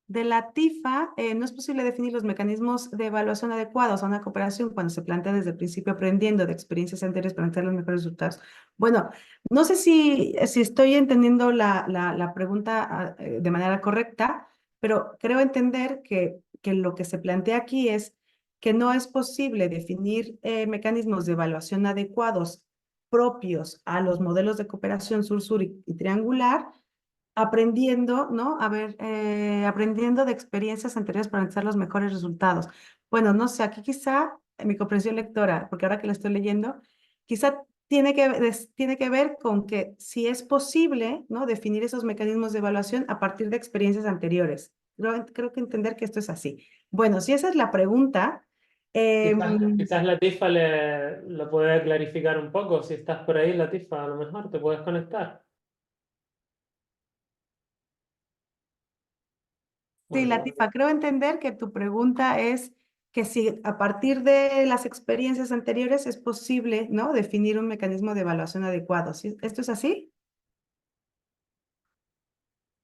la TIFA, no es posible definir los mecanismos de evaluación adecuados a una cooperación cuando se plantea desde el principio aprendiendo de experiencias anteriores para obtener los mejores resultados. Bueno, no sé si estoy entendiendo la pregunta de manera correcta, pero creo entender que lo que se plantea aquí es que no es posible definir mecanismos de evaluación adecuados propios a los modelos de cooperación sur-sur y triangular aprendiendo, ¿no? A ver, aprendiendo de experiencias anteriores para alcanzar los mejores resultados. Bueno, no sé, aquí quizá mi comprensión lectora, porque ahora que lo estoy leyendo, quizá tiene que ver con que si es posible, ¿no? Definir esos mecanismos de evaluación a partir de experiencias anteriores. Creo que entender que esto es así. Bueno, si esa es la pregunta, Quizás Latifa lo puede clarificar un poco. Si estás por ahí, Latifa, a lo mejor te puedes conectar. sí, Bueno, Latifa, creo entender que tu pregunta es que si a partir de las experiencias anteriores es posible, ¿no? Definir un mecanismo de evaluación adecuado. ¿Sí? ¿Esto es así?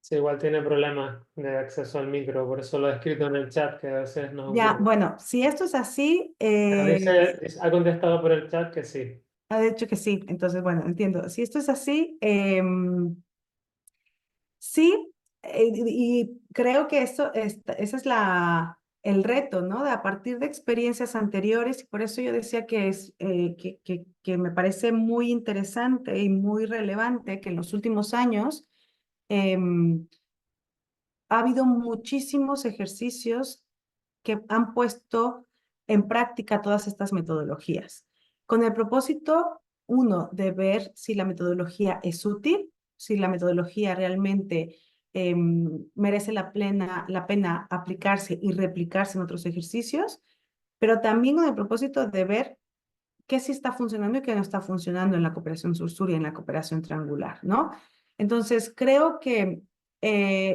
sí, igual tiene problemas de acceso al micro, por eso lo he escrito en el chat, que a veces nos Ya, ocurre. bueno, si esto es así, Pero ha contestado por el chat que sí. ha dicho que sí. Entonces, bueno, entiendo. Si esto es así, sí, y creo que ese es el reto, ¿no? De a partir de experiencias anteriores, y por eso yo decía que, que me parece muy interesante y muy relevante que en los últimos años em, ha habido muchísimos ejercicios que han puesto en práctica todas estas metodologías, con el propósito, uno, de ver si la metodología es útil, si la metodología realmente merece la pena aplicarse y replicarse en otros ejercicios, pero también con el propósito de ver qué sí está funcionando y qué no está funcionando en la cooperación sur-sur y en la cooperación triangular, ¿no? Entonces, creo que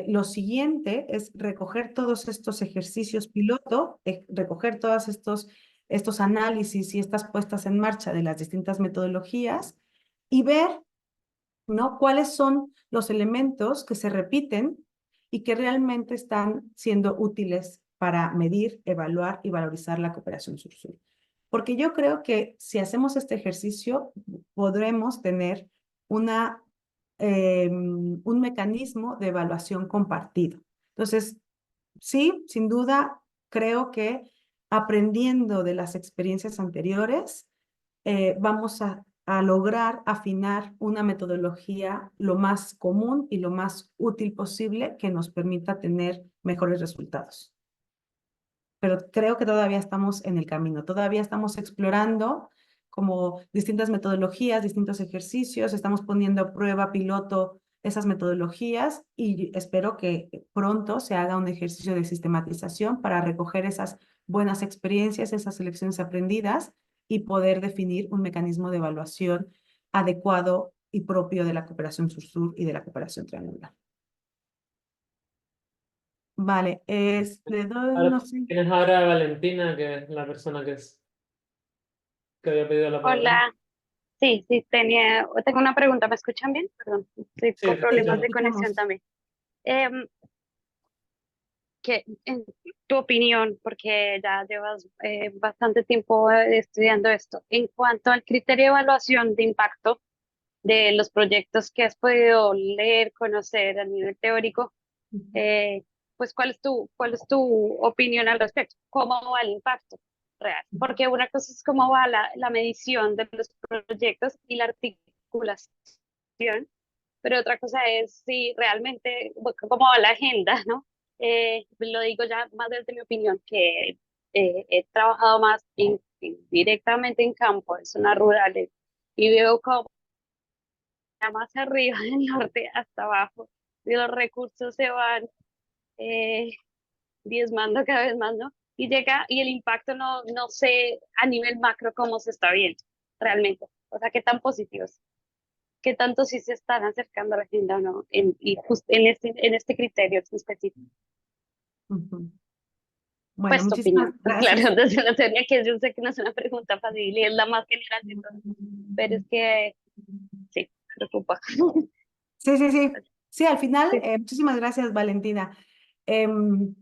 lo siguiente es recoger todos estos ejercicios piloto, recoger todos estos análisis y estas puestas en marcha de las distintas metodologías y ver, ¿no? Cuáles son los elementos que se repiten y que realmente están siendo útiles para medir, evaluar y valorizar la cooperación sur-sur. Porque yo creo que si hacemos este ejercicio, podremos tener un mecanismo de evaluación compartido. Entonces, sí, sin duda, creo que aprendiendo de las experiencias anteriores, vamos a lograr afinar una metodología lo más común y lo más útil posible que nos permita tener mejores resultados. Pero creo que todavía estamos en el camino, todavía estamos explorando como distintas metodologías, distintos ejercicios, estamos poniendo a prueba piloto esas metodologías y espero que pronto se haga un ejercicio de sistematización para recoger esas buenas experiencias, esas lecciones aprendidas y poder definir un mecanismo de evaluación adecuado y propio de la cooperación sur-sur y de la cooperación triangular. Vale, le doy, Ahora, no sé. tienes ahora a Valentina, que es la persona que había pedido la palabra. Hola, sí, tengo una pregunta, ¿me escuchan bien? Perdón, estoy Sí, con te Sí, te problemas escuchamos. de conexión escuchamos. también. Em, en tu opinión, porque ya llevas bastante tiempo estudiando esto, en cuanto al criterio de evaluación de impacto de los proyectos que has podido leer, conocer a nivel teórico, eh, pues cuál es tu opinión al respecto? ¿Cómo va el impacto real? Porque una cosa es cómo va la medición de los proyectos y la articulación, pero otra cosa es si realmente, cómo va la agenda, ¿no? Lo digo ya más desde mi opinión, que he trabajado más directamente en campo, en zonas rurales, y veo cómo más arriba del norte hasta abajo, y los recursos se van eh, diezmando cada vez más, ¿no? Y llega, y el impacto no sé a nivel macro cómo se está viendo realmente. O sea, qué tan positivos, qué tanto sí se están acercando a la agenda o no, y justo en este criterio específico. Ujú. Bueno, Pues tu muchísimas opinión, gracias. claro, desde la teoría que yo sé que no es una pregunta fácil y es la más general de todas, pero es que sí, preocupa. Sí, sí, sí. Sí, al final, Sí, muchísimas gracias, Valentina. Em,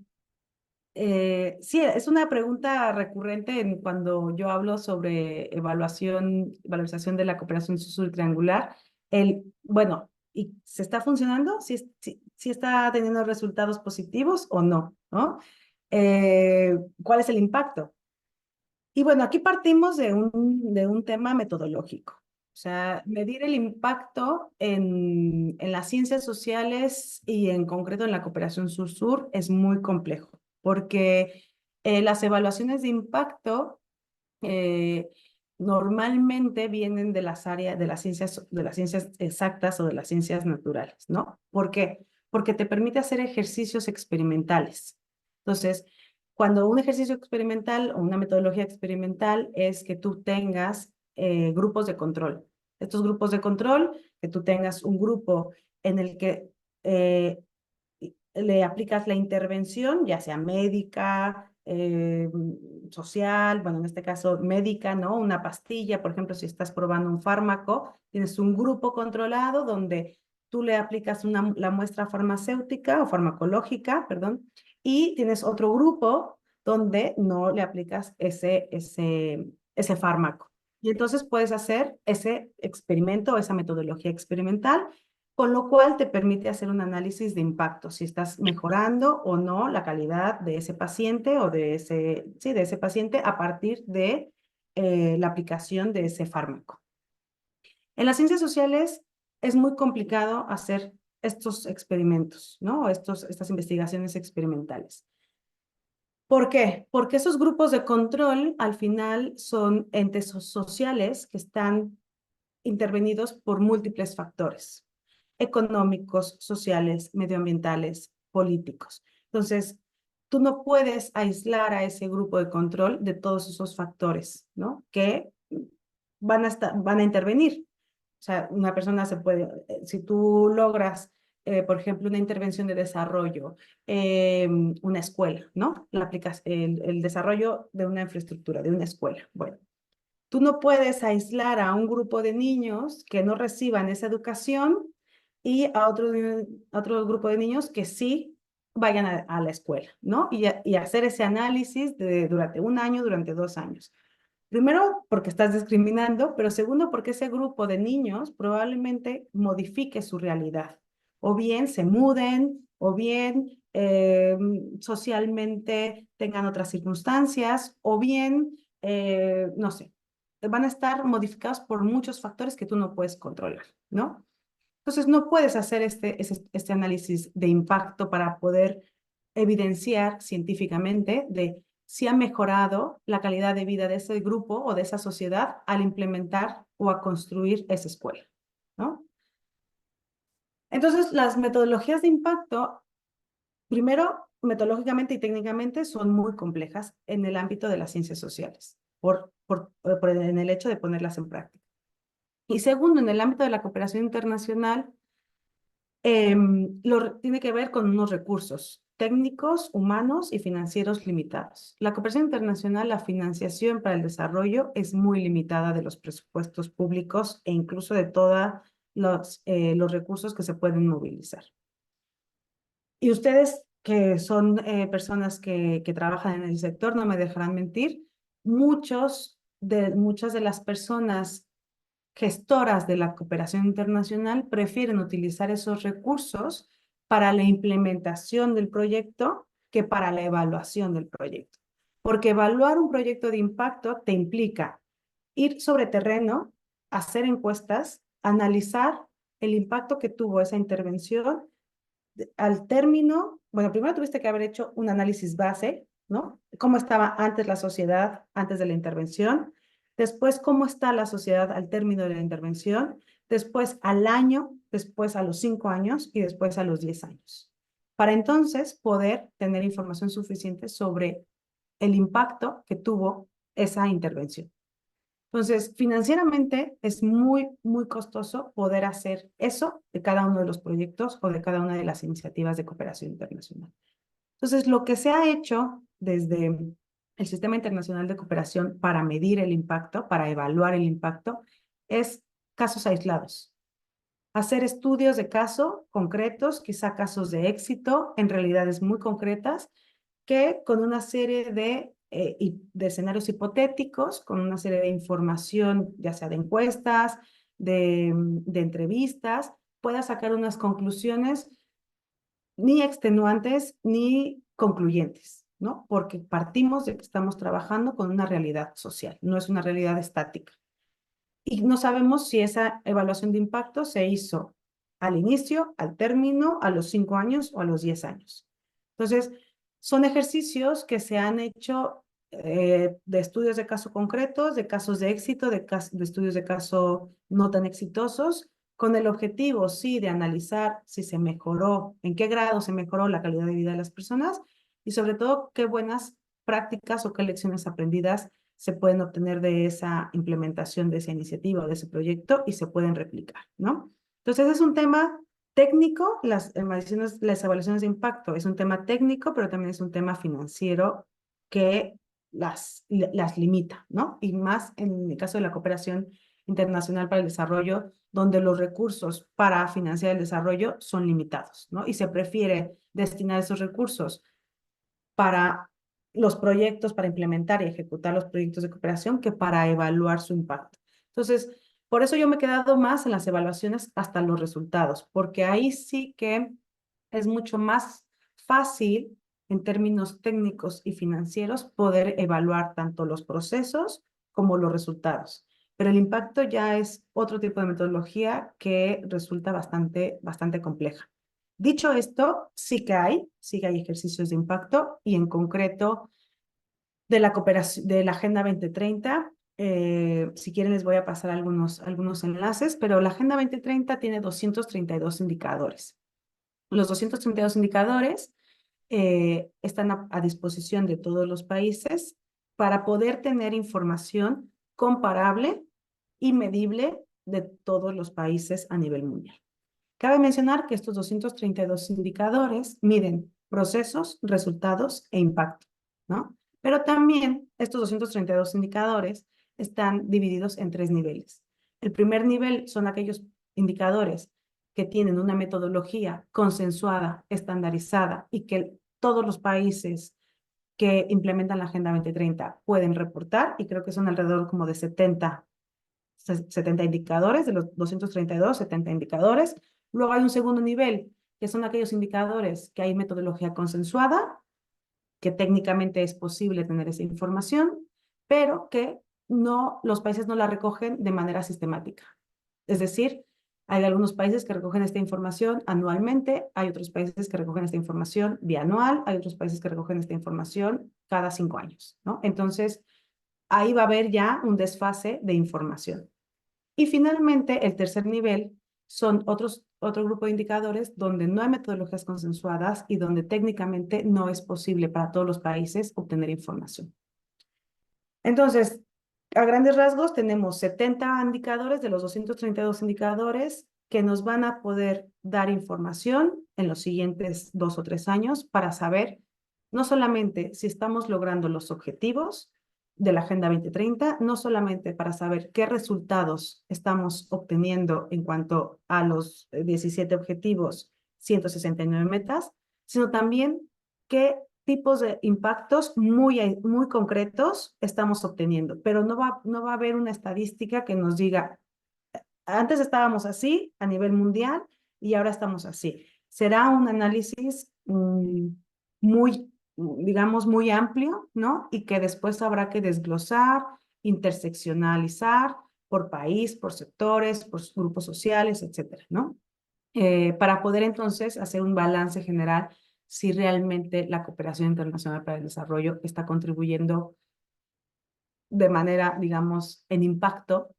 sí, es una pregunta recurrente cuando yo hablo sobre valorización de la cooperación sur triangular. Bueno, ¿y se está funcionando? ¿Sí está teniendo resultados positivos o no? ¿No? ¿Cuál es el impacto? Y bueno, aquí partimos de un tema metodológico. O sea, medir el impacto en las ciencias sociales y en concreto en la cooperación sur-sur es muy complejo, porque las evaluaciones de impacto eh, normalmente vienen de las áreas de las ciencias exactas o de las ciencias naturales, ¿no? ¿Por qué? Porque te permite hacer ejercicios experimentales. Entonces, cuando un ejercicio experimental o una metodología experimental es que tú tengas grupos de control. Estos grupos de control, que tú tengas un grupo en el que eh, le aplicas la intervención, ya sea médica, social, bueno, en este caso médica, ¿no? Una pastilla, por ejemplo, si estás probando un fármaco, tienes un grupo controlado donde tú le aplicas la muestra farmacéutica o farmacológica, perdón, y tienes otro grupo donde no le aplicas ese fármaco. Y entonces puedes hacer ese experimento, esa metodología experimental, con lo cual te permite hacer un análisis de impacto, si estás mejorando o no la calidad de ese paciente o de ese paciente a partir de la aplicación de ese fármaco. En las ciencias sociales es muy complicado hacer estos experimentos, ¿no? Estas investigaciones experimentales. ¿Por qué? Porque esos grupos de control al final son entes sociales que están intervenidos por múltiples factores económicos, sociales, medioambientales, políticos. Entonces, tú no puedes aislar a ese grupo de control de todos esos factores, ¿no? Que van a intervenir. O sea, una persona se puede, si tú logras, por ejemplo, una intervención de desarrollo, una escuela, ¿no? El desarrollo de una infraestructura, de una escuela. Bueno, tú no puedes aislar a un grupo de niños que no reciban esa educación y a otro grupo de niños que sí vayan a la escuela, ¿no? Y hacer ese análisis durante un año, durante 2 años. Primero, porque estás discriminando, pero segundo, porque ese grupo de niños probablemente modifique su realidad. O bien se muden, o bien socialmente tengan otras circunstancias, o bien, no sé, van a estar modificados por muchos factores que tú no puedes controlar, ¿no? Entonces, no puedes hacer este análisis de impacto para poder evidenciar científicamente de si ha mejorado la calidad de vida de ese grupo o de esa sociedad al implementar o a construir esa escuela, ¿no? Entonces, las metodologías de impacto, primero, metodológicamente y técnicamente son muy complejas en el ámbito de las ciencias sociales, en el hecho de ponerlas en práctica. Y segundo, en el ámbito de la cooperación internacional, tiene que ver con unos recursos técnicos, humanos y financieros limitados. La cooperación internacional, la financiación para el desarrollo es muy limitada de los presupuestos públicos e incluso de todos los recursos que se pueden movilizar. Y ustedes, que son personas que trabajan en el sector, no me dejarán mentir, muchas de las personas gestoras de la cooperación internacional prefieren utilizar esos recursos para la implementación del proyecto que para la evaluación del proyecto. Porque evaluar un proyecto de impacto te implica ir sobre terreno, hacer encuestas, analizar el impacto que tuvo esa intervención. Al término, bueno, primero tuviste que haber hecho un análisis base, ¿no? ¿Cómo estaba antes la sociedad, antes de la intervención? Después, ¿cómo está la sociedad al término de la intervención? Después, al año, después a los 5 años y después a los 10 años. Para entonces poder tener información suficiente sobre el impacto que tuvo esa intervención. Entonces, financieramente es muy, muy costoso poder hacer eso de cada uno de los proyectos o de cada una de las iniciativas de cooperación internacional. Entonces, lo que se ha hecho desde el Sistema Internacional de Cooperación para medir el impacto, para evaluar el impacto, es casos aislados. Hacer estudios de caso concretos, quizá casos de éxito en realidades muy concretas, que con una serie de escenarios hipotéticos, con una serie de información, ya sea de encuestas, de entrevistas, pueda sacar unas conclusiones ni extenuantes ni concluyentes, ¿no? Porque partimos de que estamos trabajando con una realidad social, no es una realidad estática. y no sabemos si esa evaluación de impacto se hizo al inicio, al término, a los 5 años o a los 10 años. Entonces, son ejercicios que se han hecho de estudios de caso concretos, de casos de éxito, de estudios de caso no tan exitosos, con el objetivo, sí, de analizar si se mejoró, en qué grado se mejoró la calidad de vida de las personas y sobre todo qué buenas prácticas o qué lecciones aprendidas se pueden obtener de esa implementación de esa iniciativa o de ese proyecto y se pueden replicar, ¿no? Entonces es un tema técnico, las evaluaciones de impacto es un tema técnico, pero también es un tema financiero que las limita, ¿no? Y más en el caso de la cooperación internacional para el desarrollo, donde los recursos para financiar el desarrollo son limitados, ¿no? Y se prefiere destinar esos recursos para los proyectos, para implementar y ejecutar los proyectos de cooperación que para evaluar su impacto. Entonces, por eso yo me he quedado más en las evaluaciones hasta los resultados, porque ahí sí que es mucho más fácil en términos técnicos y financieros poder evaluar tanto los procesos como los resultados. Pero el impacto ya es otro tipo de metodología que resulta bastante compleja. Dicho esto, sí que hay ejercicios de impacto y en concreto de la cooperación, de la Agenda 2030. Si quieren les voy a pasar algunos enlaces, pero la Agenda 2030 tiene 232 indicadores. Los 232 indicadores están a disposición de todos los países para poder tener información comparable y medible de todos los países a nivel mundial. Cabe mencionar que estos 232 indicadores miden procesos, resultados e impacto, ¿no? Pero también estos 232 indicadores están divididos en 3 niveles. El primer nivel son aquellos indicadores que tienen una metodología consensuada, estandarizada y que todos los países que implementan la Agenda 2030 pueden reportar, y creo que son alrededor como de 70 indicadores, de los 232, 70 indicadores. Luego hay un segundo nivel, que son aquellos indicadores que hay metodología consensuada, que técnicamente es posible tener esa información, pero que los países no la recogen de manera sistemática. Es decir, hay algunos países que recogen esta información anualmente, hay otros países que recogen esta información bianual, hay otros países que recogen esta información cada 5 años, ¿no? Entonces, ahí va a haber ya un desfase de información. Y finalmente, el tercer nivel son otro grupo de indicadores donde no hay metodologías consensuadas y donde técnicamente no es posible para todos los países obtener información. Entonces, a grandes rasgos, tenemos 70 indicadores de los 232 indicadores que nos van a poder dar información en los siguientes 2 o 3 años para saber no solamente si estamos logrando los objetivos de la Agenda 2030, no solamente para saber qué resultados estamos obteniendo en cuanto a los 17 objetivos, 169 metas, sino también qué tipos de impactos muy concretos estamos obteniendo, pero no va a haber una estadística que nos diga, antes estábamos así a nivel mundial y ahora estamos así. Será un análisis digamos, muy amplio, ¿no? Y que después habrá que desglosar, interseccionalizar por país, por sectores, por grupos sociales, etcétera, ¿no? Para poder entonces hacer un balance general si realmente la cooperación internacional para el desarrollo está contribuyendo de manera, digamos, en impacto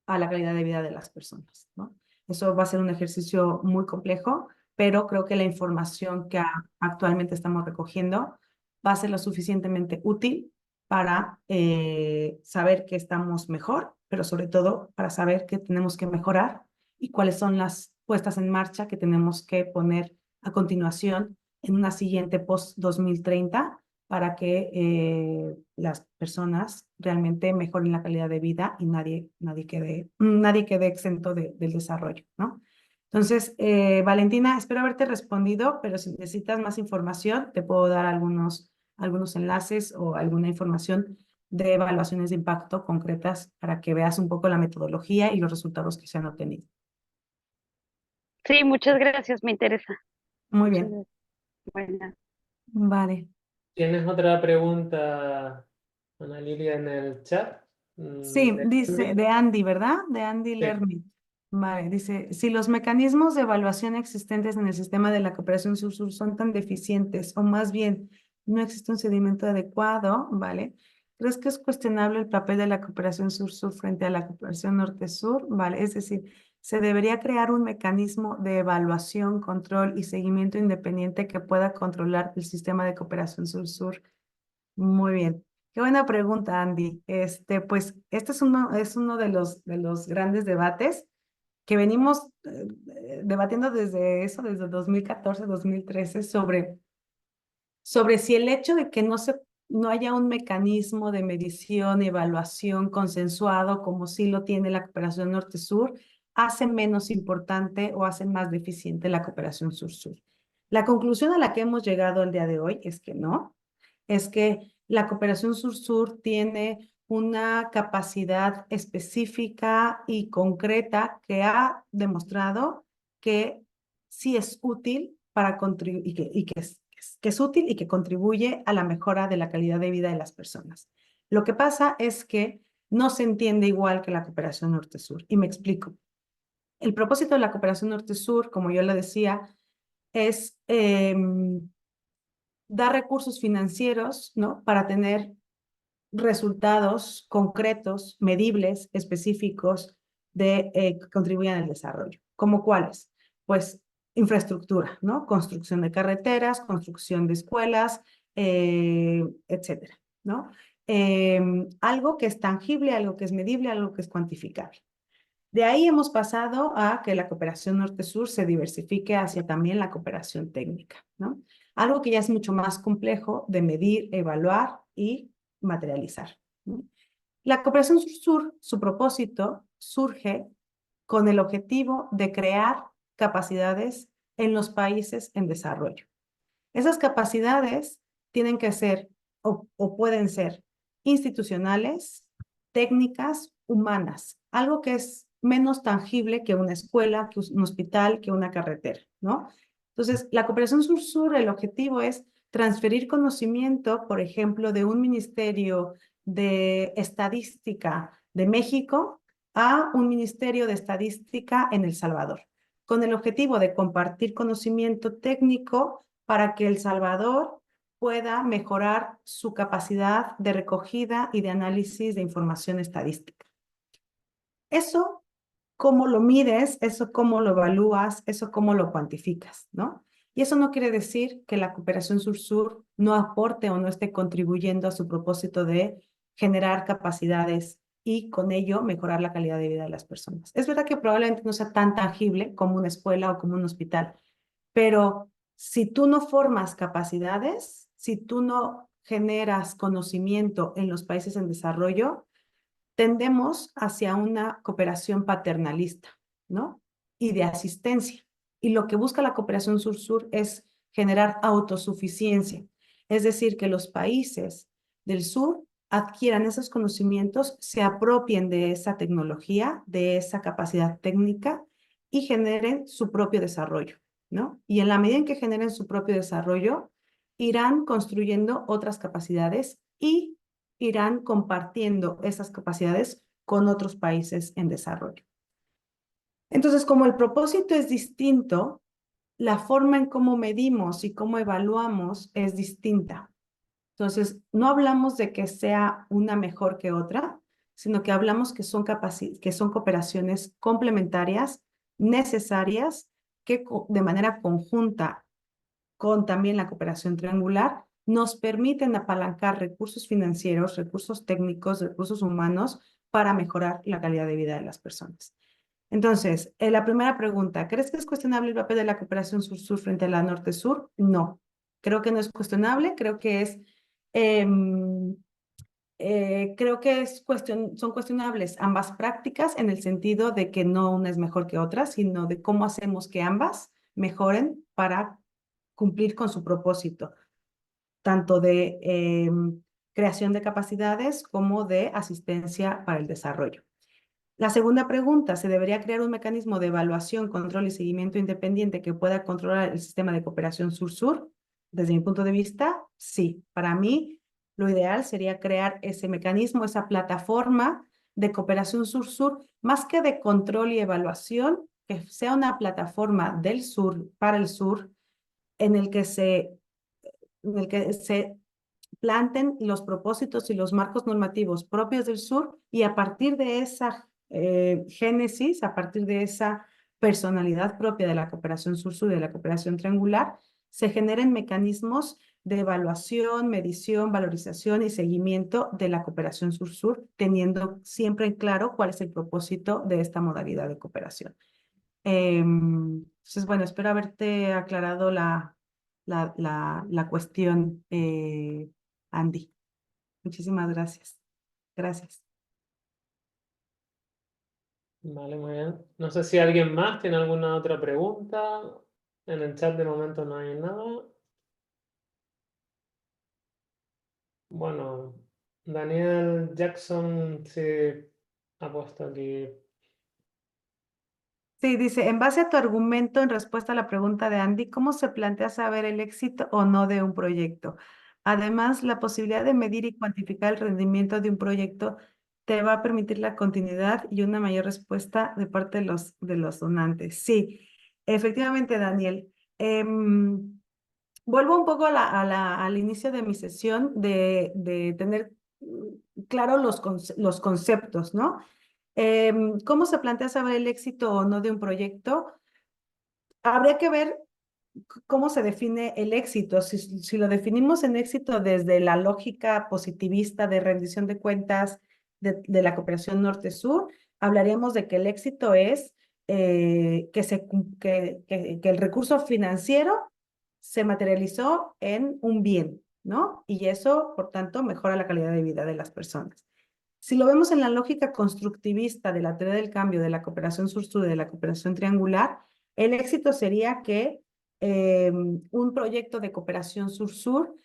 a la calidad de vida de las personas, ¿no? Eso va a ser un ejercicio muy complejo, pero creo que la información que actualmente estamos recogiendo va a ser lo suficientemente útil para saber que estamos mejor, pero sobre todo para saber que tenemos que mejorar y cuáles son las puestas en marcha que tenemos que poner a continuación en una siguiente post-2030 para que las personas realmente mejoren la calidad de vida y nadie quede exento del desarrollo, ¿no? Entonces, Valentina, espero haberte respondido, pero si necesitas más información, te puedo dar algunos enlaces o alguna información de evaluaciones de impacto concretas para que veas un poco la metodología y los resultados que se han obtenido. Sí, muchas gracias, me interesa. Muy Muchas bien, gracias. Bueno. vale. ¿Tienes otra pregunta, Ana Lilia, en el chat? Sí, dice Andy. de Andy, ¿verdad? De Andy Sí. Lermit. Vale, dice, si los mecanismos de evaluación existentes en el sistema de la cooperación sur-sur son tan deficientes, o más bien no existe un sedimento adecuado, ¿vale? ¿Crees que es cuestionable el papel de la cooperación sur-sur frente a la cooperación norte-sur? Vale, es decir, se debería crear un mecanismo de evaluación, control y seguimiento independiente que pueda controlar el sistema de cooperación sur-sur. Muy bien. Qué buena pregunta, Andy. Pues, este es uno de los grandes debates que venimos debatiendo desde eso, desde 2014, 2013, sobre si el hecho de que no haya un mecanismo de medición y evaluación consensuado como sí lo tiene la cooperación norte-sur, hace menos importante o hace más deficiente la cooperación sur-sur. La conclusión a la que hemos llegado el día de hoy es que no, es que la cooperación sur-sur tiene una capacidad específica y concreta que ha demostrado que sí es útil para contribuir y que es útil y que contribuye a la mejora de la calidad de vida de las personas. Lo que pasa es que no se entiende igual que la cooperación norte-sur. Y me explico. El propósito de la cooperación norte-sur, como yo le decía, es dar recursos financieros, ¿no? Para tener resultados concretos, medibles, específicos que contribuyan al desarrollo. ¿Cómo cuáles? Pues infraestructura, ¿no? Construcción de carreteras, construcción de escuelas, etcétera, ¿no? Algo que es tangible, algo que es medible, algo que es cuantificable. De ahí hemos pasado a que la cooperación norte-sur se diversifique hacia también la cooperación técnica, ¿no? Algo que ya es mucho más complejo de medir, evaluar y materializar, ¿no? La cooperación sur-sur, su propósito surge con el objetivo de crear capacidades en los países en desarrollo. Esas capacidades tienen que ser o pueden ser institucionales, técnicas, humanas, algo que es menos tangible que una escuela, que un hospital, que una carretera, ¿no? Entonces, la cooperación sur-sur, el objetivo es transferir conocimiento, por ejemplo, de un ministerio de estadística de México a un ministerio de estadística en El Salvador, con el objetivo de compartir conocimiento técnico para que El Salvador pueda mejorar su capacidad de recogida y de análisis de información estadística. Eso, cómo lo mides, eso cómo lo evalúas, eso cómo lo cuantificas, ¿no? Y eso no quiere decir que la cooperación sur-sur no aporte o no esté contribuyendo a su propósito de generar capacidades y con ello mejorar la calidad de vida de las personas. Es verdad que probablemente no sea tan tangible como una escuela o como un hospital, pero si tú no formas capacidades, si tú no generas conocimiento en los países en desarrollo, tendemos hacia una cooperación paternalista, ¿no? Y de asistencia. Y lo que busca la cooperación sur-sur es generar autosuficiencia, es decir, que los países del sur adquieran esos conocimientos, se apropien de esa tecnología, de esa capacidad técnica y generen su propio desarrollo, ¿no? Y en la medida en que generen su propio desarrollo, irán construyendo otras capacidades y irán compartiendo esas capacidades con otros países en desarrollo. Entonces, como el propósito es distinto, la forma en cómo medimos y cómo evaluamos es distinta. Entonces, no hablamos de que sea una mejor que otra, sino que hablamos que son cooperaciones complementarias, necesarias, que de manera conjunta con también la cooperación triangular, nos permiten apalancar recursos financieros, recursos técnicos, recursos humanos para mejorar la calidad de vida de las personas. Entonces, la primera pregunta, ¿crees que es cuestionable el papel de la cooperación sur-sur frente a la norte-sur? No, creo que no es cuestionable, creo que son cuestionables ambas prácticas en el sentido de que no una es mejor que otra, sino de cómo hacemos que ambas mejoren para cumplir con su propósito, tanto de creación de capacidades como de asistencia para el desarrollo. La segunda pregunta, ¿se debería crear un mecanismo de evaluación, control y seguimiento independiente que pueda controlar el sistema de cooperación sur-sur? Desde mi punto de vista, sí. Para mí, lo ideal sería crear ese mecanismo, esa plataforma de cooperación sur-sur, más que de control y evaluación, que sea una plataforma del sur para el sur en el que se planten los propósitos y los marcos normativos propios del sur, y a partir de esa génesis, a partir de esa personalidad propia de la cooperación sur-sur y de la cooperación triangular, se generen mecanismos de evaluación, medición, valorización y seguimiento de la cooperación sur-sur, teniendo siempre en claro cuál es el propósito de esta modalidad de cooperación. Entonces, bueno, espero haberte aclarado la cuestión, Andy. Muchísimas gracias. Gracias. Vale, muy bien. No sé si alguien más tiene alguna otra pregunta. En el chat de momento no hay nada. Bueno, Daniel Jackson se ha puesto aquí. Sí, dice, en base a tu argumento en respuesta a la pregunta de Andy, ¿cómo se plantea saber el éxito o no de un proyecto? Además, la posibilidad de medir y cuantificar el rendimiento de un proyecto te va a permitir la continuidad y una mayor respuesta de parte de los donantes. Sí, efectivamente, Daniel. Vuelvo un poco al inicio de mi sesión de tener claro los conceptos, ¿no? ¿Cómo se plantea saber el éxito o no de un proyecto? Habría que ver cómo se define el éxito. Si lo definimos en éxito desde la lógica positivista de rendición de cuentas de la cooperación norte-sur, hablaríamos de que el éxito es que el recurso financiero se materializó en un bien, ¿no? Y eso, por tanto, mejora la calidad de vida de las personas. Si lo vemos en la lógica constructivista de la teoría del cambio, de la cooperación sur-sur, de la cooperación triangular, el éxito sería que un proyecto de cooperación sur-sur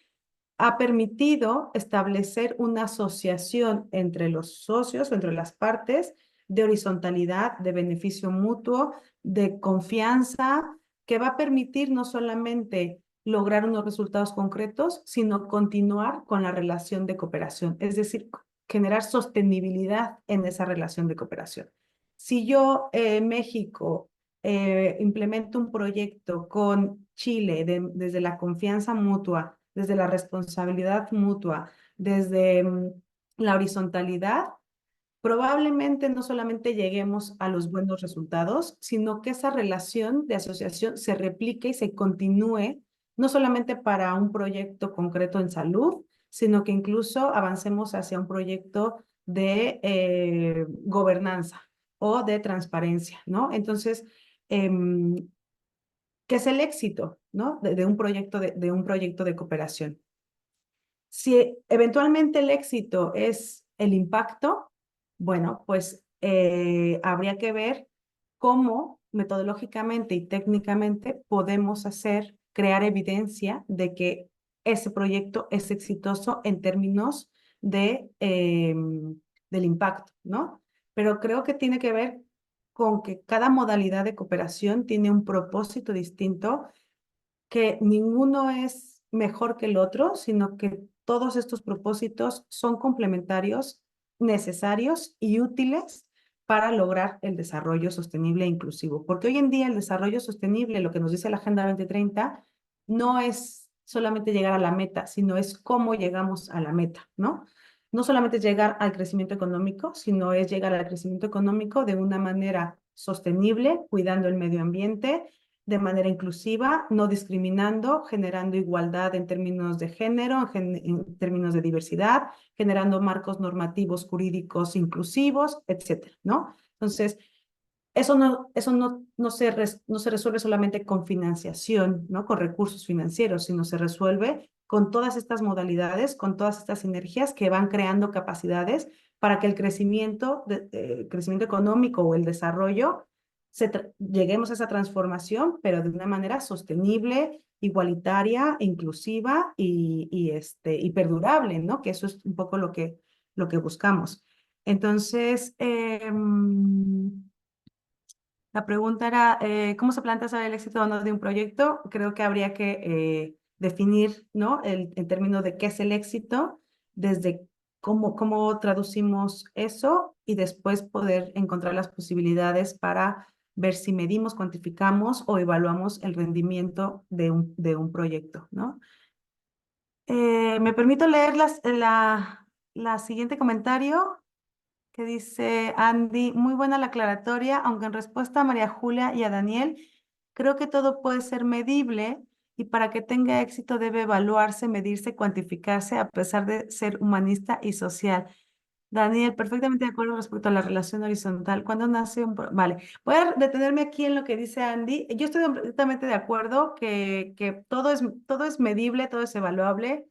ha permitido establecer una asociación entre los socios o entre las partes de horizontalidad, de beneficio mutuo, de confianza, que va a permitir no solamente lograr unos resultados concretos, sino continuar con la relación de cooperación, es decir, generar sostenibilidad en esa relación de cooperación. Si yo, México, implemento un proyecto con Chile desde la confianza mutua, desde la responsabilidad mutua, desde la horizontalidad, probablemente no solamente lleguemos a los buenos resultados, sino que esa relación de asociación se replique y se continúe, no solamente para un proyecto concreto en salud, sino que incluso avancemos hacia un proyecto de gobernanza o de transparencia, ¿no? Entonces, ¿qué es el éxito, ¿no? De un proyecto de un proyecto de cooperación? Si eventualmente el éxito es el impacto, bueno, pues habría que ver cómo metodológicamente y técnicamente podemos crear evidencia de que ese proyecto es exitoso en términos del impacto, ¿no? Pero creo que tiene que ver con que cada modalidad de cooperación tiene un propósito distinto, que ninguno es mejor que el otro, sino que todos estos propósitos son complementarios, necesarios y útiles para lograr el desarrollo sostenible e inclusivo. Porque hoy en día el desarrollo sostenible, lo que nos dice la Agenda 2030, no es solamente llegar a la meta, sino es cómo llegamos a la meta, ¿no? No solamente es llegar al crecimiento económico, sino es llegar al crecimiento económico de una manera sostenible, cuidando el medio ambiente, de manera inclusiva, no discriminando, generando igualdad en términos de género, en términos de diversidad, generando marcos normativos jurídicos inclusivos, etcétera, ¿no? Entonces, eso no se resuelve solamente con financiación, ¿no? Con recursos financieros, sino se resuelve con todas estas modalidades, con todas estas sinergias que van creando capacidades para que el crecimiento económico o el desarrollo lleguemos a esa transformación, pero de una manera sostenible, igualitaria, inclusiva y perdurable, ¿no? Que eso es un poco lo que buscamos. Entonces, la pregunta era, ¿cómo se plantea saber el éxito o no de un proyecto? Creo que habría que definir, ¿no? En términos de qué es el éxito desde cómo traducimos eso y después poder encontrar las posibilidades para ver si medimos, cuantificamos o evaluamos el rendimiento de un proyecto, ¿no? Me permito leer la siguiente comentario que dice Andy, muy buena la aclaratoria, aunque en respuesta a María Julia y a Daniel, creo que todo puede ser medible y para que tenga éxito debe evaluarse, medirse, cuantificarse a pesar de ser humanista y social. Daniel, perfectamente de acuerdo respecto a la relación horizontal. ¿Cuándo nace un... Vale, voy a detenerme aquí en lo que dice Andy. Yo estoy completamente de acuerdo que todo es medible, todo es evaluable.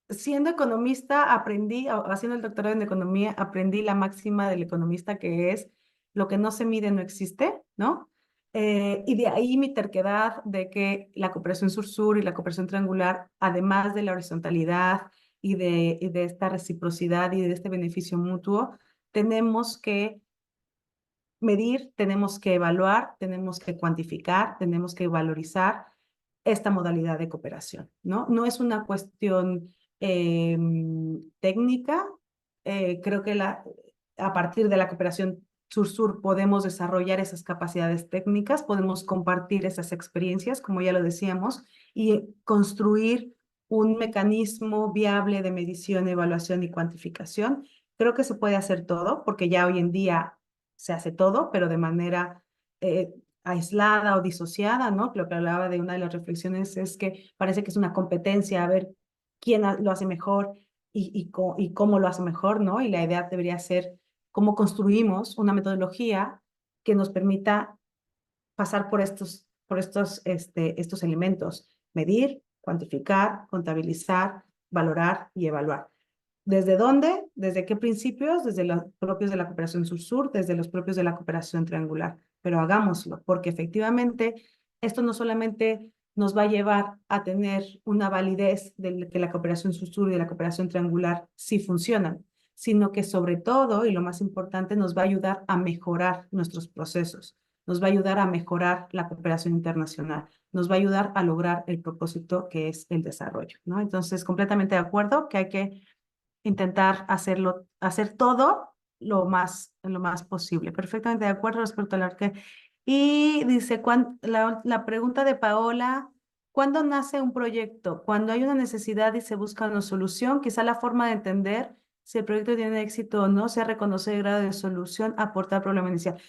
Siendo economista, aprendí, haciendo el doctorado en economía, aprendí la máxima del economista que es lo que no se mide no existe, ¿no? Y de ahí mi terquedad de que la cooperación sur-sur y la cooperación triangular, además de la horizontalidad y de esta reciprocidad y de este beneficio mutuo, tenemos que medir, tenemos que evaluar, tenemos que cuantificar, tenemos que valorizar esta modalidad de cooperación, ¿no? No es una cuestión técnica. Creo que a partir de la cooperación sur-sur podemos desarrollar esas capacidades técnicas, podemos compartir esas experiencias, como ya lo decíamos, y construir un mecanismo viable de medición, evaluación y cuantificación. Creo que se puede hacer todo, porque ya hoy en día se hace todo, pero de manera aislada o disociada, ¿no? Lo que hablaba de una de las reflexiones es que parece que es una competencia a ver quién lo hace mejor y cómo lo hace mejor, ¿no? Y la idea debería ser cómo construimos una metodología que nos permita pasar por estos elementos, medir, cuantificar, contabilizar, valorar y evaluar. ¿Desde dónde? ¿Desde qué principios? Desde los propios de la cooperación sur-sur, desde los propios de la cooperación triangular. Pero hagámoslo, porque efectivamente esto no solamente nos va a llevar a tener una validez de que la cooperación sur-sur y la cooperación triangular sí funcionan, sino que sobre todo, y lo más importante, nos va a ayudar a mejorar nuestros procesos, nos va a ayudar a mejorar la cooperación internacional, nos va a ayudar a lograr el propósito que es el desarrollo, ¿no? Entonces, completamente de acuerdo que hay que intentar hacer todo lo más posible. Perfectamente de acuerdo respecto al arte. Y dice, la pregunta de Paola, ¿cuándo nace un proyecto? Cuando hay una necesidad y se busca una solución, quizá la forma de entender si el proyecto tiene éxito o no sea reconocer el grado de solución, aportar problema inicial.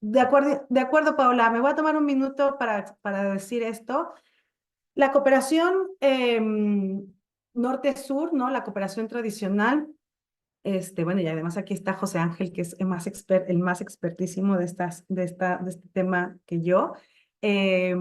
De acuerdo, Paola, me voy a tomar un minuto para decir esto. La cooperación norte-sur, ¿no? La cooperación tradicional. Bueno, y además aquí está José Ángel, que es el más expertísimo de este tema que yo. Eh,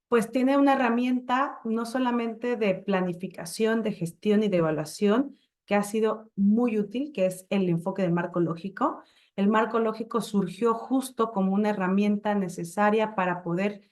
pues tiene una herramienta no solamente de planificación, de gestión y de evaluación, que ha sido muy útil, que es el enfoque del marco lógico. El marco lógico surgió justo como una herramienta necesaria para poder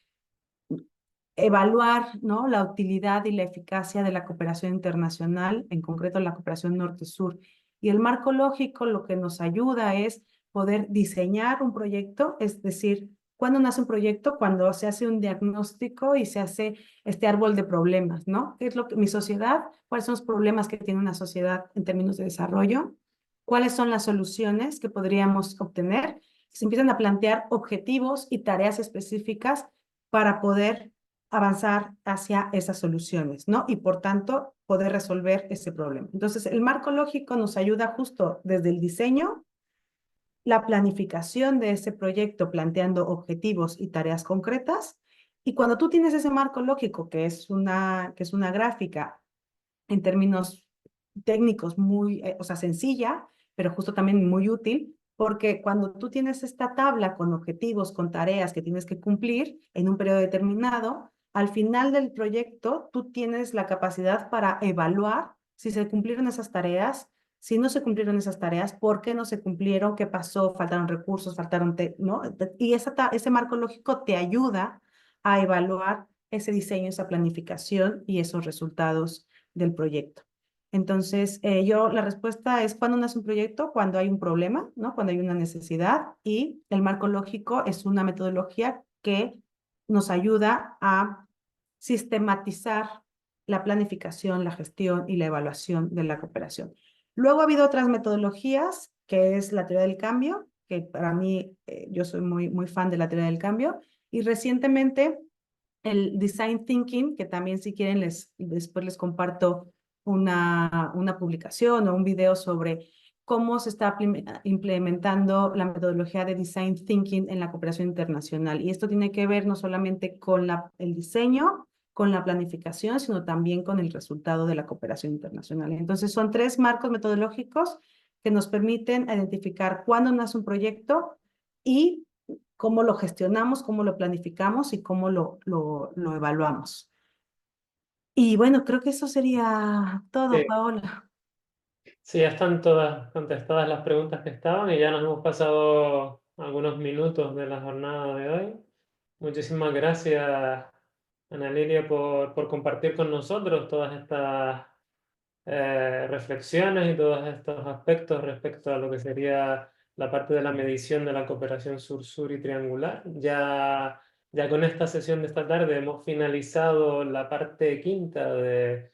evaluar, ¿no? La utilidad y la eficacia de la cooperación internacional, en concreto la cooperación norte-sur. Y el marco lógico lo que nos ayuda es poder diseñar un proyecto, es decir, ¿cuándo nace un proyecto? Cuando se hace un diagnóstico y se hace este árbol de problemas, ¿no? ¿Qué es lo que mi sociedad? ¿Cuáles son los problemas que tiene una sociedad en términos de desarrollo? ¿Cuáles son las soluciones que podríamos obtener? Se empiezan a plantear objetivos y tareas específicas para poder avanzar hacia esas soluciones, ¿no? Y por tanto, poder resolver ese problema. Entonces, el marco lógico nos ayuda justo desde el diseño, la planificación de ese proyecto, planteando objetivos y tareas concretas. Y cuando tú tienes ese marco lógico, que es una gráfica en términos técnicos muy, o sea, sencilla, pero justo también muy útil, porque cuando tú tienes esta tabla con objetivos, con tareas que tienes que cumplir en un periodo determinado, al final del proyecto tú tienes la capacidad para evaluar si se cumplieron esas tareas, si no se cumplieron esas tareas, por qué no se cumplieron, qué pasó, faltaron recursos, ¿no? Y ese marco lógico te ayuda a evaluar ese diseño, esa planificación y esos resultados del proyecto. Entonces, la respuesta es cuando nace un proyecto, cuando hay un problema, ¿no? Cuando hay una necesidad, y el marco lógico es una metodología que nos ayuda a sistematizar la planificación, la gestión y la evaluación de la cooperación. Luego ha habido otras metodologías, que es la teoría del cambio, que para mí, yo soy muy fan de la teoría del cambio, y recientemente el design thinking, que también si quieren después les comparto una publicación o un video sobre cómo se está implementando la metodología de design thinking en la cooperación internacional. Y esto tiene que ver no solamente con el diseño, con la planificación, sino también con el resultado de la cooperación internacional. Entonces, son 3 marcos metodológicos que nos permiten identificar cuándo nace un proyecto y cómo lo gestionamos, cómo lo planificamos y cómo lo evaluamos. Y bueno, creo que eso sería todo, Sí. Paola. Sí, ya están todas contestadas las preguntas que estaban y ya nos hemos pasado algunos minutos de la jornada de hoy. Muchísimas gracias, Ana Lilia, por compartir con nosotros todas estas reflexiones y todos estos aspectos respecto a lo que sería la parte de la medición de la cooperación sur-sur y triangular. Ya con esta sesión de esta tarde hemos finalizado la parte quinta de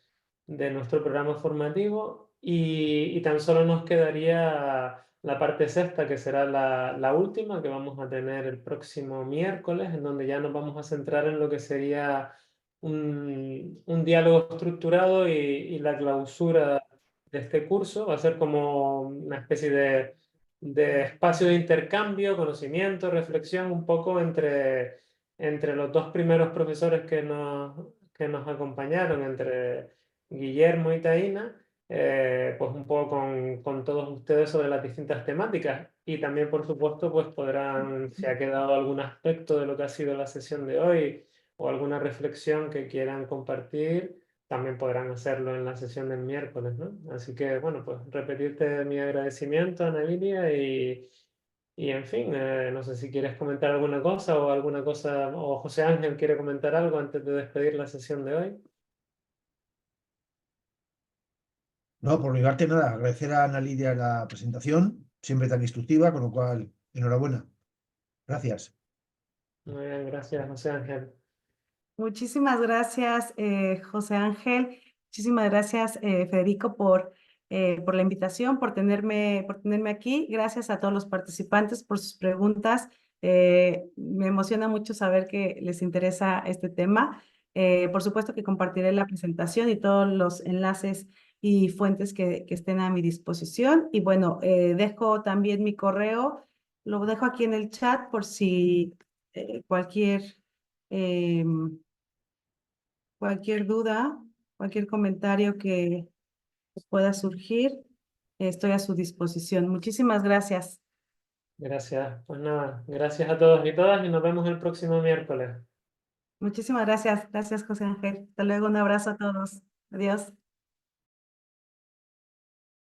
nuestro programa formativo y tan solo nos quedaría la parte sexta, que será la última, que vamos a tener el próximo miércoles, en donde ya nos vamos a centrar en lo que sería un diálogo estructurado y la clausura de este curso. Va a ser como una especie de espacio de intercambio, conocimiento, reflexión, un poco entre los dos primeros profesores que nos acompañaron, entre Guillermo y Taína, pues un poco con todos ustedes sobre las distintas temáticas. Y también, por supuesto, pues podrán, si ha quedado algún aspecto de lo que ha sido la sesión de hoy o alguna reflexión que quieran compartir, también podrán hacerlo en la sesión del miércoles, ¿no? Así que, bueno, pues repetirte mi agradecimiento, Ana Lilia, y en fin, no sé si quieres comentar alguna cosa, o José Ángel quiere comentar algo antes de despedir la sesión de hoy. No, por mi parte nada, agradecer a Ana Lidia la presentación, siempre tan instructiva, con lo cual, enhorabuena. Gracias. Muy bien, gracias, José Ángel. Muchísimas gracias, José Ángel. Muchísimas gracias, Federico, por la invitación, por tenerme aquí. Gracias a todos los participantes por sus preguntas. Me emociona mucho saber que les interesa este tema. Por supuesto que compartiré la presentación y todos los enlaces y fuentes que estén a mi disposición. Y bueno, dejo también mi correo. Lo dejo aquí en el chat por si em, cualquier duda, cualquier comentario que pueda surgir, estoy a su disposición. Muchísimas gracias. Gracias. Pues nada, gracias a todos y todas y nos vemos el próximo miércoles. Muchísimas gracias. Gracias, José Ángel. Hasta luego. Un abrazo a todos. Adiós.